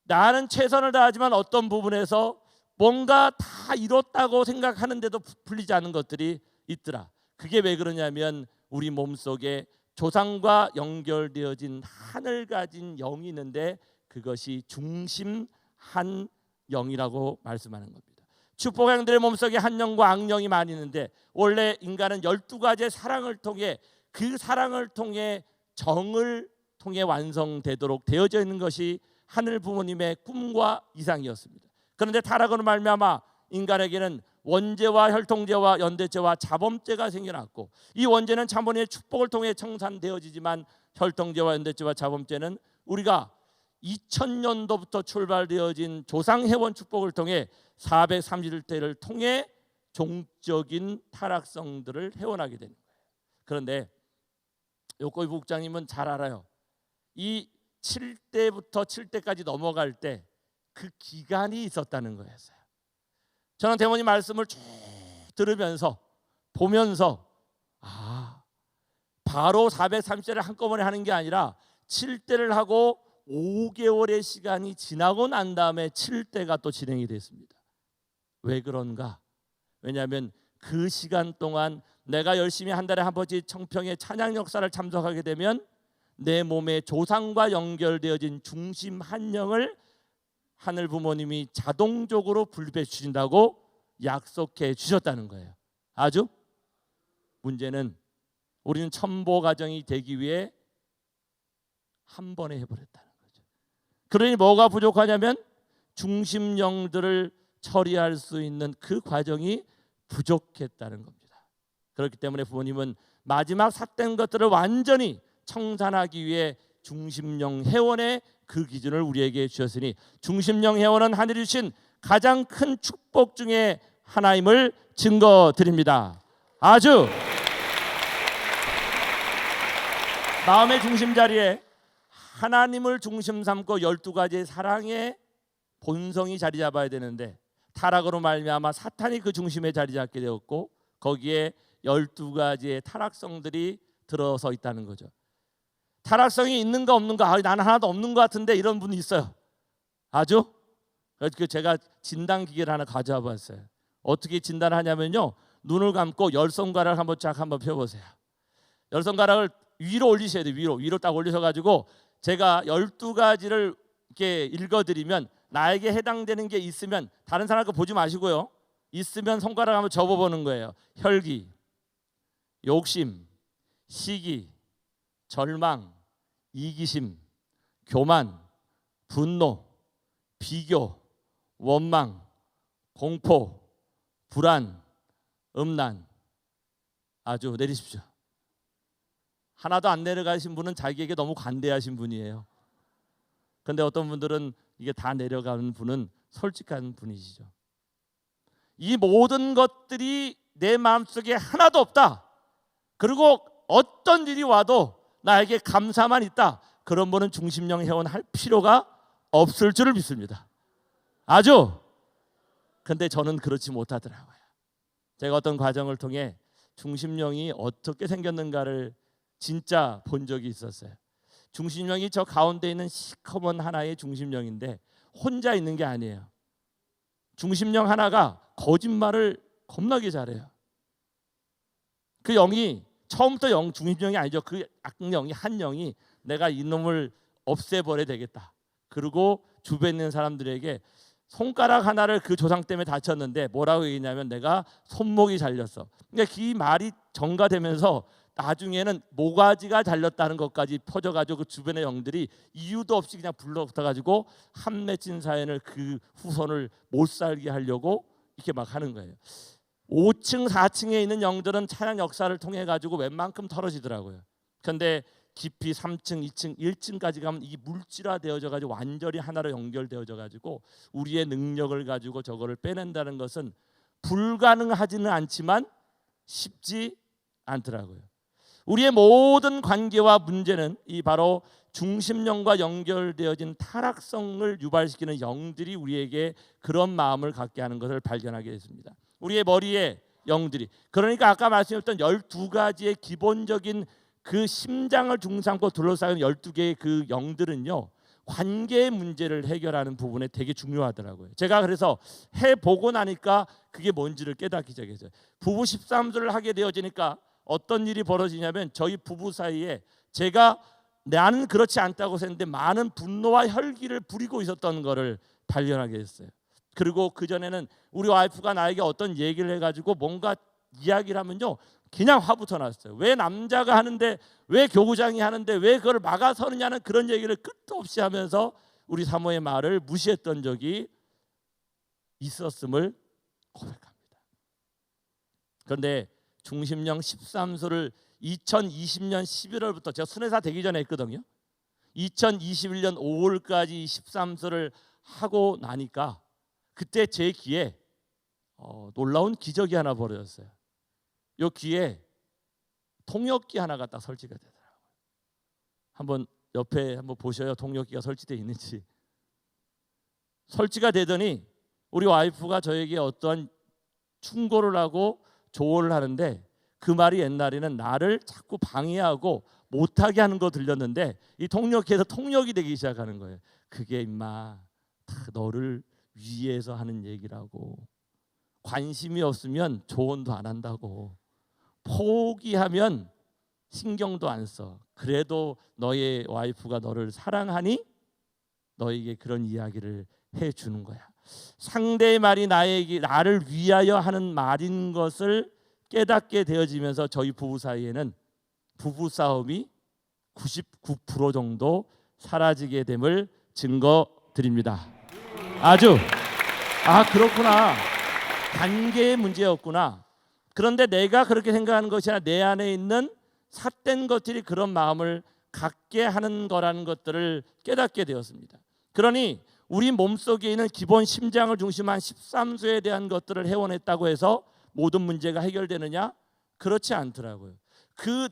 나는 최선을 다하지만 어떤 부분에서 뭔가 다 이뤘다고 생각하는데도 풀리지 않는 것들이 있더라. 그게 왜 그러냐면 우리 몸속에 조상과 연결되어진 한을 가진 영이 있는데 그것이 중심한 영이라고 말씀하는 겁니다. 축복양들의 몸속에 한 영과 악령이 많이 있는데 원래 인간은 12가지의 사랑을 통해, 그 사랑을 통해 정을 통해 완성되도록 되어져 있는 것이 하늘 부모님의 꿈과 이상이었습니다. 그런데 타락으로 말미암아 인간에게는 원죄와 혈통죄와 연대죄와 자범죄가 생겨났고, 이 원죄는 참부모님의 축복을 통해 청산되어지지만 혈통죄와 연대죄와 자범죄는 우리가 2000년도부터 출발되어진 조상회원 축복을 통해 430일대를 통해 종적인 타락성들을 회원하게 되는 거예요. 그런데 요코이 부국장님은 잘 알아요. 이 7대부터 7대까지 넘어갈 때 그 기간이 있었다는 거였어요. 저는 대모님 말씀을 쭉 들으면서 보면서 바로 430대를 한꺼번에 하는 게 아니라 7대를 하고 5개월의 시간이 지나고 난 다음에 7대가 또 진행이 됐습니다. 왜 그런가? 왜냐하면 그 시간 동안 내가 열심히 한 달에 한 번씩 청평의 찬양 역사를 참석하게 되면 내 몸에 조상과 연결되어진 중심 한 영을 하늘 부모님이 자동적으로 분립해 주신다고 약속해 주셨다는 거예요. 아주 문제는 우리는 첨보 가정이 되기 위해 한 번에 해버렸다는 거죠. 그러니 뭐가 부족하냐면 중심령들을 처리할 수 있는 그 과정이 부족했다는 겁니다. 그렇기 때문에 부모님은 마지막 삿된 것들을 완전히 청산하기 위해 중심령 회원의 그 기준을 우리에게 주셨으니, 중심령 회원은 하늘이 주신 가장 큰 축복 중에 하나임을 증거드립니다. 아주 마음의 중심 자리에 하나님을 중심 삼고 12가지의 사랑의 본성이 자리 잡아야 되는데 타락으로 말미암아 사탄이 그 중심에 자리 잡게 되었고 거기에 12가지의 타락성들이 들어서 있다는 거죠. 타락성이 있는가 없는가, 나는 하나도 없는 것 같은데 이런 분이 있어요. 아주 제가 진단 기계를 하나 가져와 봤어요. 어떻게 진단을 하냐면요, 눈을 감고 10손가락을 한번 쫙 한번 펴보세요. 10손가락을 위로 올리셔야 돼요. 위로 딱 올리셔가지고 제가 12가지를 이렇게 읽어드리면 나에게 해당되는 게 있으면 다른 사람 거 보지 마시고요, 있으면 손가락 한번 접어보는 거예요. 혈기, 욕심, 시기, 절망, 이기심, 교만, 분노, 비교, 원망, 공포, 불안, 음란. 아주 내리십시오. 하나도 안 내려가신 분은 자기에게 너무 관대하신 분이에요. 그런데 어떤 분들은 이게 다 내려가는 분은 솔직한 분이시죠. 이 모든 것들이 내 마음속에 하나도 없다, 그리고 어떤 일이 와도 나에게 감사만 있다, 그런 분은 중심령 회원 할 필요가 없을 줄을 믿습니다. 아주. 근데 저는 그렇지 못하더라고요. 제가 어떤 과정을 통해 중심령이 어떻게 생겼는가를 진짜 본 적이 있었어요. 중심령이 저 가운데 있는 시커먼 하나의 중심령인데 혼자 있는 게 아니에요. 중심령 하나가 거짓말을 겁나게 잘해요. 그 영이 처음부터 중심령이 아니죠. 그 악령이 한 영이 내가 이놈을 없애버려야 되겠다. 그리고 주변에 있는 사람들에게 손가락 하나를 그 조상 때문에 다쳤는데 뭐라고 얘기했냐면 내가 손목이 잘렸어. 그러니까 이 말이 전가되면서 나중에는 모가지가 잘렸다는 것까지 퍼져가지고 그 주변의 영들이 이유도 없이 그냥 불러붙어가지고 한 맺힌 사연을 그 후손을 못 살게 하려고 이렇게 막 하는 거예요. 5층 4층에 있는 영들은 찬양 역사를 통해 가지고 웬만큼 털어지더라고요. 그런데 깊이 3층, 2층, 1층까지 가면 이 물질화되어져 가지고 완전히 하나로 연결되어져 가지고 우리의 능력을 가지고 저거를 빼낸다는 것은 불가능하지는 않지만 쉽지 않더라고요. 우리의 모든 관계와 문제는 이 바로 중심령과 연결되어진 타락성을 유발시키는 영들이 우리에게 그런 마음을 갖게 하는 것을 발견하게 됐습니다. 우리의 머리에 영들이, 그러니까 아까 말씀드렸던 12가지의 기본적인 그 심장을 중심으로 둘러싸인 12개의 그 영들은요, 관계의 문제를 해결하는 부분에 되게 중요하더라고요. 제가 그래서 해보고 나니까 그게 뭔지를 깨닫기 시작했어요. 부부 13수를 하게 되어지니까 어떤 일이 벌어지냐면 저희 부부 사이에 제가 나는 그렇지 않다고 생각했는데 많은 분노와 혈기를 부리고 있었던 거를 발견하게 됐어요. 그리고 그전에는 우리 와이프가 나에게 어떤 얘기를 해가지고 뭔가 이야기를 하면요, 그냥 화부터 났어요. 왜 남자가 하는데, 왜 교구장이 하는데 왜 그걸 막아서느냐는 그런 얘기를 끝도 없이 하면서 우리 사모의 말을 무시했던 적이 있었음을 고백합니다. 그런데 중심령 13수를 2020년 11월부터 제가 순회사 되기 전에 했거든요. 2021년 5월까지 13수를 하고 나니까 그때 제 귀에 놀라운 기적이 하나 벌어졌어요. 요 귀에 통역기 하나가 딱 설치가 되더라고요. 한번 옆에 한번 보셔요. 통역기가 설치되어 있는지. 설치가 되더니 우리 와이프가 저에게 어떠한 충고를 하고 조언을 하는데 그 말이 옛날에는 나를 자꾸 방해하고 못하게 하는 거 들렸는데 이 통역기에서 통역이 되기 시작하는 거예요. 그게 임마 다 너를 위해서 하는 얘기라고. 관심이 없으면 조언도 안 한다고. 포기하면 신경도 안 써. 그래도 너의 와이프가 너를 사랑하니 너에게 그런 이야기를 해주는 거야. 상대의 말이 나를 위하여 하는 말인 것을 깨닫게 되어지면서 저희 부부 사이에는 부부싸움이 99% 정도 사라지게 됨을 증거드립니다. 그렇구나. 관계의 문제였구나. 그런데 내가 그렇게 생각하는 것이 아니라 내 안에 있는 삿된 것들이 그런 마음을 갖게 하는 거라는 것들을 깨닫게 되었습니다. 그러니 우리 몸속에 있는 기본 심장을 중심한 13수에 대한 것들을 회원했다고 해서 모든 문제가 해결되느냐? 그렇지 않더라고요. 그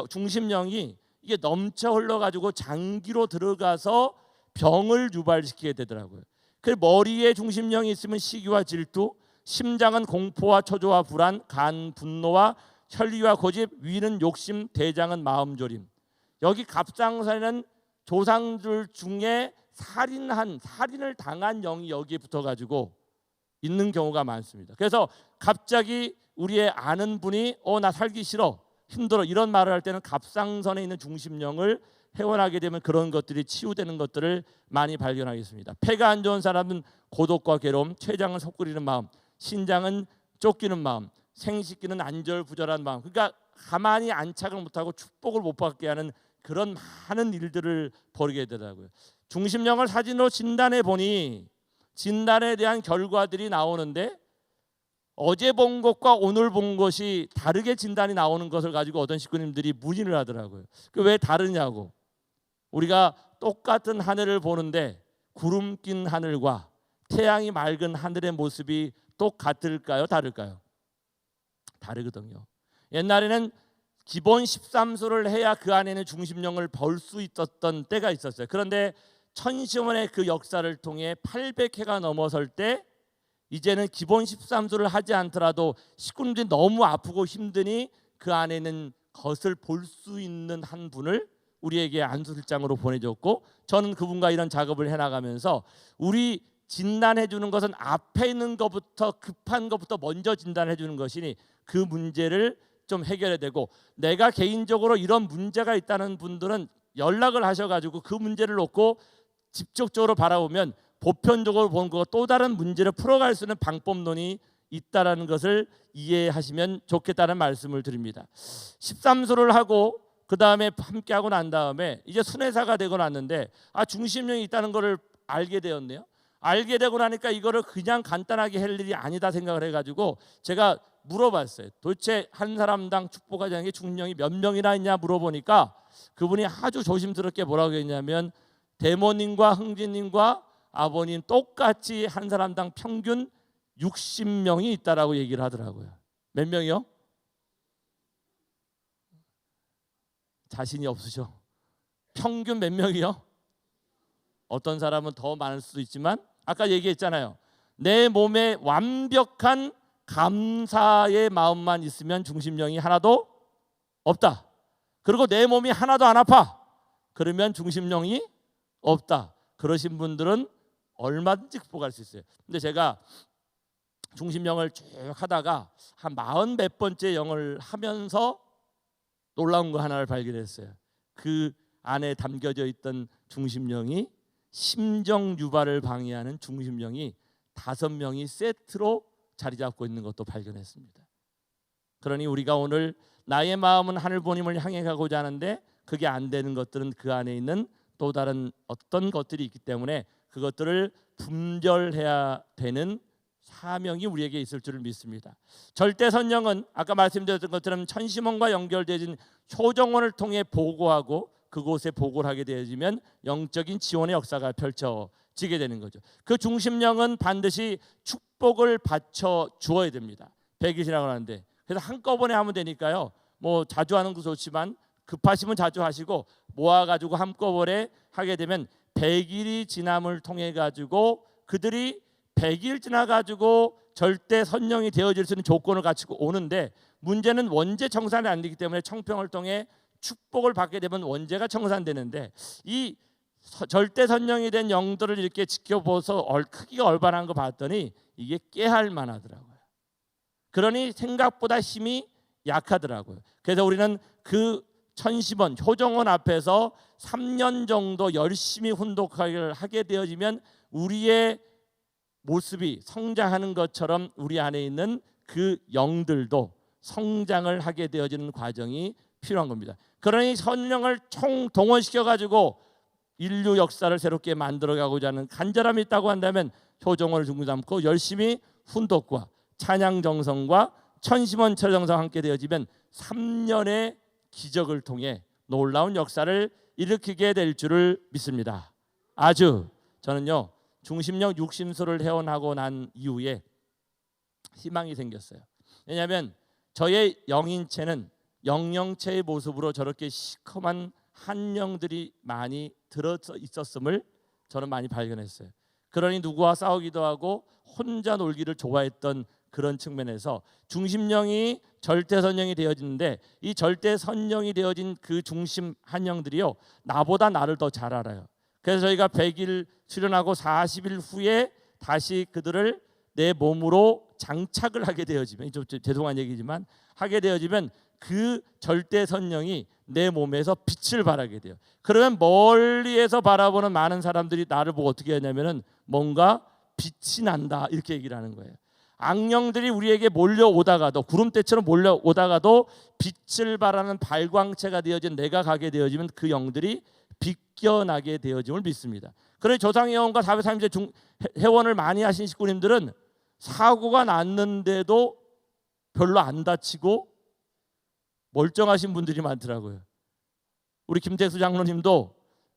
중심령이 이게 넘쳐 흘러가지고 장기로 들어가서 병을 유발시키게 되더라고요. 그 머리에 중심령이 있으면 시기와 질투, 심장은 공포와 초조와 불안, 간 분노와 혈기와 고집, 위는 욕심, 대장은 마음졸임. 여기 갑상선에는 조상들 중에 살인을 당한 영이 여기에 붙어가지고 있는 경우가 많습니다. 그래서 갑자기 우리의 아는 분이 나 살기 싫어, 힘들어 이런 말을 할 때는 갑상선에 있는 중심령을 회원하게 되면 그런 것들이 치유되는 것들을 많이 발견하겠습니다. 폐가 안 좋은 사람은 고독과 괴로움, 췌장은 속 끓이는 마음, 신장은 쫓기는 마음, 생식기는 안절부절한 마음. 그러니까 가만히 안착을 못하고 축복을 못 받게 하는 그런 많은 일들을 벌이게 되더라고요. 중심령을 사진으로 진단해 보니 진단에 대한 결과들이 나오는데 어제 본 것과 오늘 본 것이 다르게 진단이 나오는 것을 가지고 어떤 식구님들이 문의를 하더라고요. 왜 다르냐고. 우리가 똑같은 하늘을 보는데 구름 낀 하늘과 태양이 맑은 하늘의 모습이 똑같을까요? 다를까요? 다르거든요. 옛날에는 기본 13수를 해야 그 안에는 중심령을 벌 수 있었던 때가 있었어요. 그런데 천시원의 그 역사를 통해 800회가 넘어설 때 이제는 기본 13수를 하지 않더라도 식구들이 너무 아프고 힘드니 그 안에는 것을 볼 수 있는 한 분을 우리에게 안수실장으로 보내줬고 저는 그분과 이런 작업을 해나가면서 우리 진단해 주는 것은 앞에 있는 것부터, 급한 것부터 먼저 진단해 주는 것이니 그 문제를 좀 해결해야 되고, 내가 개인적으로 이런 문제가 있다는 분들은 연락을 하셔가지고 그 문제를 놓고 직접적으로 바라보면 보편적으로 보는 거 또 다른 문제를 풀어갈 수 있는 방법론이 있다라는 것을 이해하시면 좋겠다는 말씀을 드립니다. 13수를 하고 그 다음에 함께 하고 난 다음에 이제 순회사가 되고 났는데 중심령이 있다는 것을 알게 되었네요. 알게 되고 나니까 이거를 그냥 간단하게 할 일이 아니다 생각을 해가지고 제가 물어봤어요. 도대체 한 사람당 축복하지 않는 게 중심령이 몇 명이나 있냐 물어보니까 그분이 아주 조심스럽게 뭐라고 했냐면 대모님과 흥진님과 아버님 똑같이 한 사람당 평균 60명이 있다라고 얘기를 하더라고요. 몇 명이요? 자신이 없으셔. 평균 몇 명이요? 어떤 사람은 더 많을 수도 있지만 아까 얘기했잖아요. 내 몸에 완벽한 감사의 마음만 있으면 중심령이 하나도 없다. 그리고 내 몸이 하나도 안 아파. 그러면 중심령이 없다. 그러신 분들은 얼마든지 극복할 수 있어요. 근데 제가 중심령을 쭉 하다가 한 40 몇 번째 영을 하면서 놀라운 거 하나를 발견했어요. 그 안에 담겨져 있던 중심령이 심정 유발을 방해하는 중심령이 5명이 세트로 자리 잡고 있는 것도 발견했습니다. 그러니 우리가 오늘 나의 마음은 하늘 부모님을 향해 가고자 하는데 그게 안 되는 것들은 그 안에 있는 또 다른 어떤 것들이 있기 때문에 그것들을 분별해야 되는 사명이 우리에게 있을 줄을 믿습니다. 절대선령은 아까 말씀드렸던 것처럼 천심원과 연결되어진 효정원을 통해 보고하고 그곳에 보고를 하게 되어지면 영적인 지원의 역사가 펼쳐지게 되는 거죠. 그 중심령은 반드시 축복을 받쳐 주어야 됩니다. 100일이라고 하는데 그래서 한꺼번에 하면 되니까요. 뭐 자주 하는 것도 좋지만 급하시면 자주 하시고 모아가지고 한꺼번에 하게 되면 100일이 지남을 통해 가지고 그들이 100일 지나가지고 절대 선령이 되어질 수 있는 조건을 갖추고 오는데 문제는 원죄 청산이 안 되기 때문에 청평을 통해 축복을 받게 되면 원죄가 청산되는데 이 절대 선령이 된 영들을 이렇게 지켜보서 크기가 얼반한 거 봤더니 이게 깨할 만하더라고요. 그러니 생각보다 힘이 약하더라고요. 그래서 우리는 그 천심원, 효정원 앞에서 3년 정도 열심히 훈독하기를 하게 되어지면 우리의 모습이 성장하는 것처럼 우리 안에 있는 그 영들도 성장을 하게 되어지는 과정이 필요한 겁니다. 그러니 선령을 총동원시켜 가지고 인류 역사를 새롭게 만들어가고자 하는 간절함이 있다고 한다면 효정원을 중심 삼고 열심히 훈독과 찬양 정성과 천심원 철정성 함께 되어지면 3년의 기적을 통해 놀라운 역사를 일으키게 될 줄을 믿습니다. 아주 저는요 중심령 육심소를 회원하고 난 이후에 희망이 생겼어요. 왜냐하면 저의 영인체는 영영체의 모습으로 저렇게 시커먼 한령들이 많이 들어서 있었음을 저는 많이 발견했어요. 그러니 누구와 싸우기도 하고 혼자 놀기를 좋아했던 그런 측면에서 중심령이 절대선령이 되어지는데 이 절대선령이 되어진 그 중심 한령들이요 나보다 나를 더 잘 알아요. 그래서 저희가 100일 수련하고 40일 후에 다시 그들을 내 몸으로 장착을 하게 되어지면 좀 죄송한 얘기지만 하게 되어지면 그 절대선령이 내 몸에서 빛을 발하게 돼요. 그러면 멀리에서 바라보는 많은 사람들이 나를 보고 어떻게 하냐면은 뭔가 빛이 난다 이렇게 얘기를 하는 거예요. 악령들이 우리에게 몰려오다가도 구름대처럼 몰려오다가도 빛을 발하는 발광체가 되어진 내가 가게 되어지면 그 영들이 비껴나게 되어짐을 믿습니다. 그래서 조상의 영혼과 430세 회원을 많이 하신 식구님들은 사고가 났는데도 별로 안 다치고 멀쩡하신 분들이 많더라고요. 우리 김택수 장로님도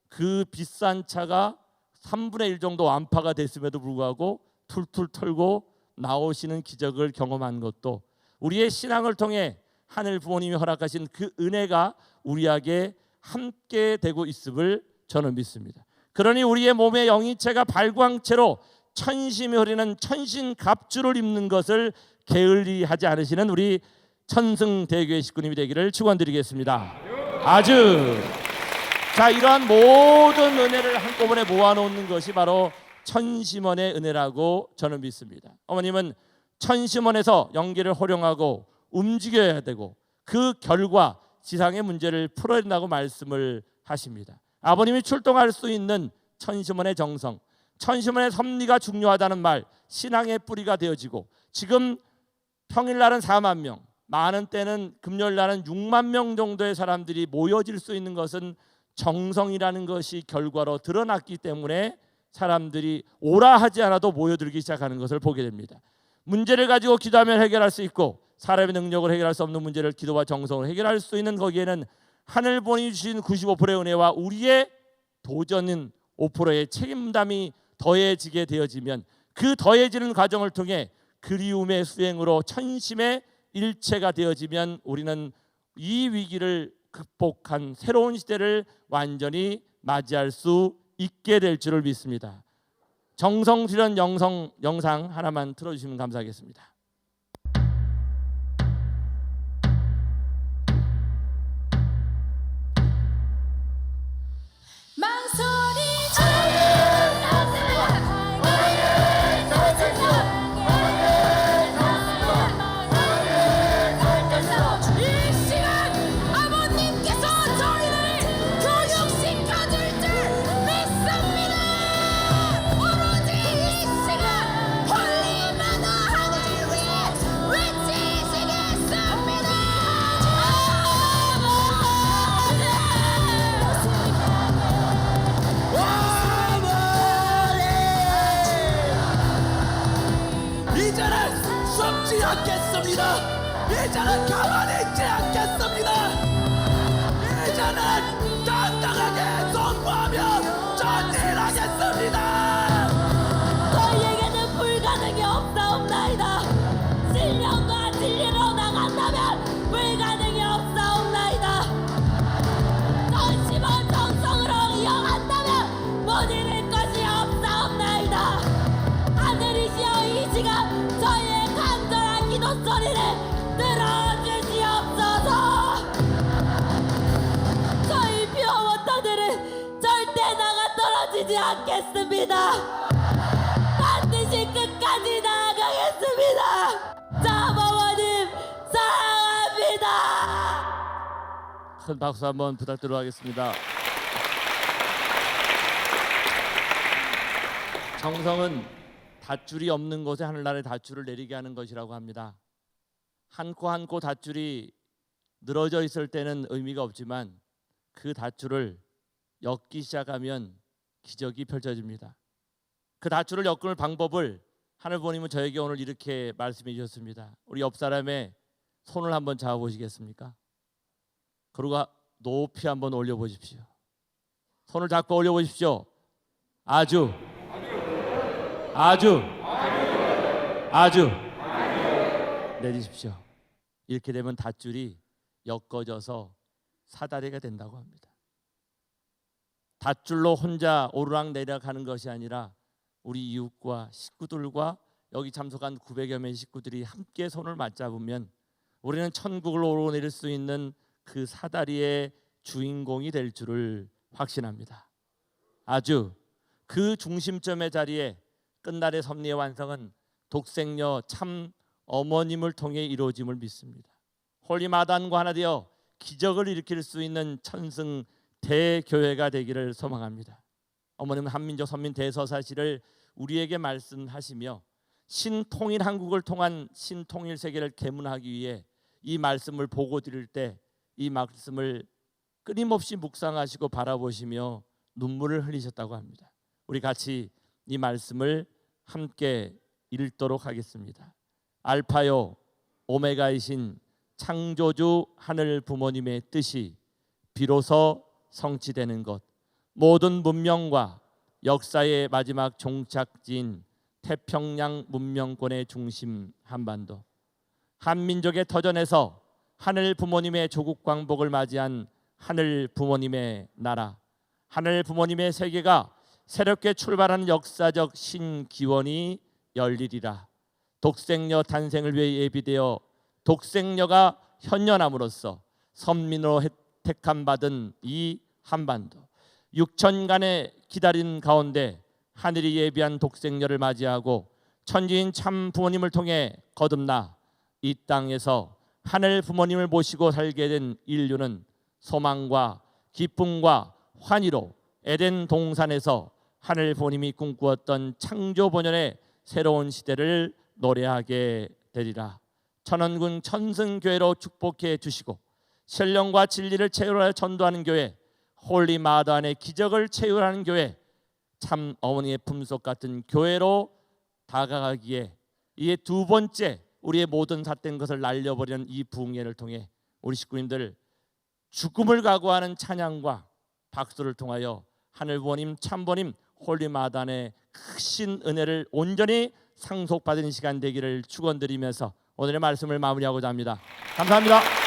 그 비싼 차가 3분의 1 정도 완파가 됐음에도 불구하고 툴툴 털고 나오시는 기적을 경험한 것도 우리의 신앙을 통해 하늘 부모님이 허락하신 그 은혜가 우리에게 함께 되고 있음을 저는 믿습니다. 그러니 우리의 몸의 영이체가 발광체로 천심이 흐리는 천신갑주를 입는 것을 게을리하지 않으시는 우리 천승대교회 식구님이 되기를 축원드리겠습니다. 아주 자 이러한 모든 은혜를 한꺼번에 모아놓는 것이 바로 천심원의 은혜라고 저는 믿습니다. 어머님은 천심원에서 연기를 활용하고 움직여야 되고 그 결과 지상의 문제를 풀어야 된다고 말씀을 하십니다. 아버님이 출동할 수 있는 천심원의 정성, 천심원의 섭리가 중요하다는 말, 신앙의 뿌리가 되어지고 지금 평일날은 4만 명, 많은 때는 금요일날은 6만 명 정도의 사람들이 모여질 수 있는 것은 정성이라는 것이 결과로 드러났기 때문에 사람들이 오라 하지 않아도 모여들기 시작하는 것을 보게 됩니다. 문제를 가지고 기도하면 해결할 수 있고 사람의 능력을 해결할 수 없는 문제를 기도와 정성으로 해결할 수 있는 거기에는 하늘 본이 주신 95%의 은혜와 우리의 도전인 5%의 책임감이 더해지게 되어지면 그 더해지는 과정을 통해 그리움의 수행으로 천심의 일체가 되어지면 우리는 이 위기를 극복한 새로운 시대를 완전히 맞이할 수 있게 될 줄을 믿습니다. 정성 수련 영상 하나만 틀어주시면 감사하겠습니다. 이제는 가만히 있지 않겠습니다. 이제는 당당하게 선포하며 전진하겠습니다. 저희에게는 불가능이 없사옵나이다. 신령과 진리로 나간다면 불가능이 없사옵나이다. 전심원 정성으로 이어간다면 못 잃을 것이 없사옵나이다. 하늘이시여 이 시간 저희의 간절한 기도 소리를 들어주시옵소서. 저희 퓨어워터들은 절대 나가 떨어지지 않겠습니다. 반드시 끝까지 나아가겠습니다. 자모모님 사랑합니다. 큰 박수 한번 부탁드리도록 하겠습니다. 정성은 닷줄이 없는 곳에 하늘나라의 닷줄을 내리게 하는 것이라고 합니다. 한 코 한 코 닷줄이 늘어져 있을 때는 의미가 없지만 그 닷줄을 엮기 시작하면 기적이 펼쳐집니다. 그 닷줄을 엮을 방법을 하늘 부모님은 저에게 오늘 이렇게 말씀해 주셨습니다. 우리 옆 사람의 손을 한번 잡아 보시겠습니까? 그리고 높이 한번 올려 보십시오. 손을 잡고 올려 보십시오. 아주 내리십시오. 이렇게 되면 닷줄이 엮어져서 사다리가 된다고 합니다. 닷줄로 혼자 오르락내리락 하는 것이 아니라 우리 이웃과 식구들과 여기 참석한 900여 명의 식구들이 함께 손을 맞잡으면 우리는 천국을 오르내릴 수 있는 그 사다리의 주인공이 될 줄을 확신합니다. 아주 그 중심점의 자리에 끝날의 섭리의 완성은 독생녀 참 어머님을 통해 이루어짐을 믿습니다. 홀리마단과 하나 되어 기적을 일으킬 수 있는 천승 대교회가 되기를 소망합니다. 어머님은 한민족 선민 대서사시를 우리에게 말씀하시며 신통일 한국을 통한 신통일 세계를 계문하기 위해 이 말씀을 보고 드릴 때 이 말씀을 끊임없이 묵상하시고 바라보시며 눈물을 흘리셨다고 합니다. 우리 같이 이 말씀을 함께 읽도록 하겠습니다. 알파요 오메가이신 창조주 하늘 부모님의 뜻이 비로소 성취되는 것, 모든 문명과 역사의 마지막 종착지인 태평양 문명권의 중심 한반도, 한민족의 터전에서 하늘 부모님의 조국 광복을 맞이한 하늘 부모님의 나라, 하늘 부모님의 세계가 새롭게 출발하는 역사적 신기원이 열리리라. 독생녀 탄생을 위해 예비되어 독생녀가 현현함으로써 선민으로 택함 받은 이 한반도, 6천간의 기다린 가운데 하늘이 예비한 독생녀를 맞이하고 천지인 참 부모님을 통해 거듭나 이 땅에서 하늘 부모님을 모시고 살게 된 인류는 소망과 기쁨과 환희로 에덴 동산에서 하늘 부모님이 꿈꾸었던 창조 본연의 새로운 시대를 노래하게 되리라. 천원군 천승교회로 축복해 주시고 신령과 진리를 체휼하여 전도하는 교회, 홀리 마더 안에 기적을 체휼하는 교회, 참 어머니의 품속 같은 교회로 다가가기에 이에 두 번째 우리의 모든 삿된 것을 날려버리는 이 부흥회를 통해 우리 식구님들 죽음을 각오하는 찬양과 박수를 통하여 하늘 부모님, 참 부모님, 홀리 마더 안에 크신 은혜를 온전히 상속받은 시간 되기를 축원드리면서 오늘의 말씀을 마무리하고자 합니다. 감사합니다.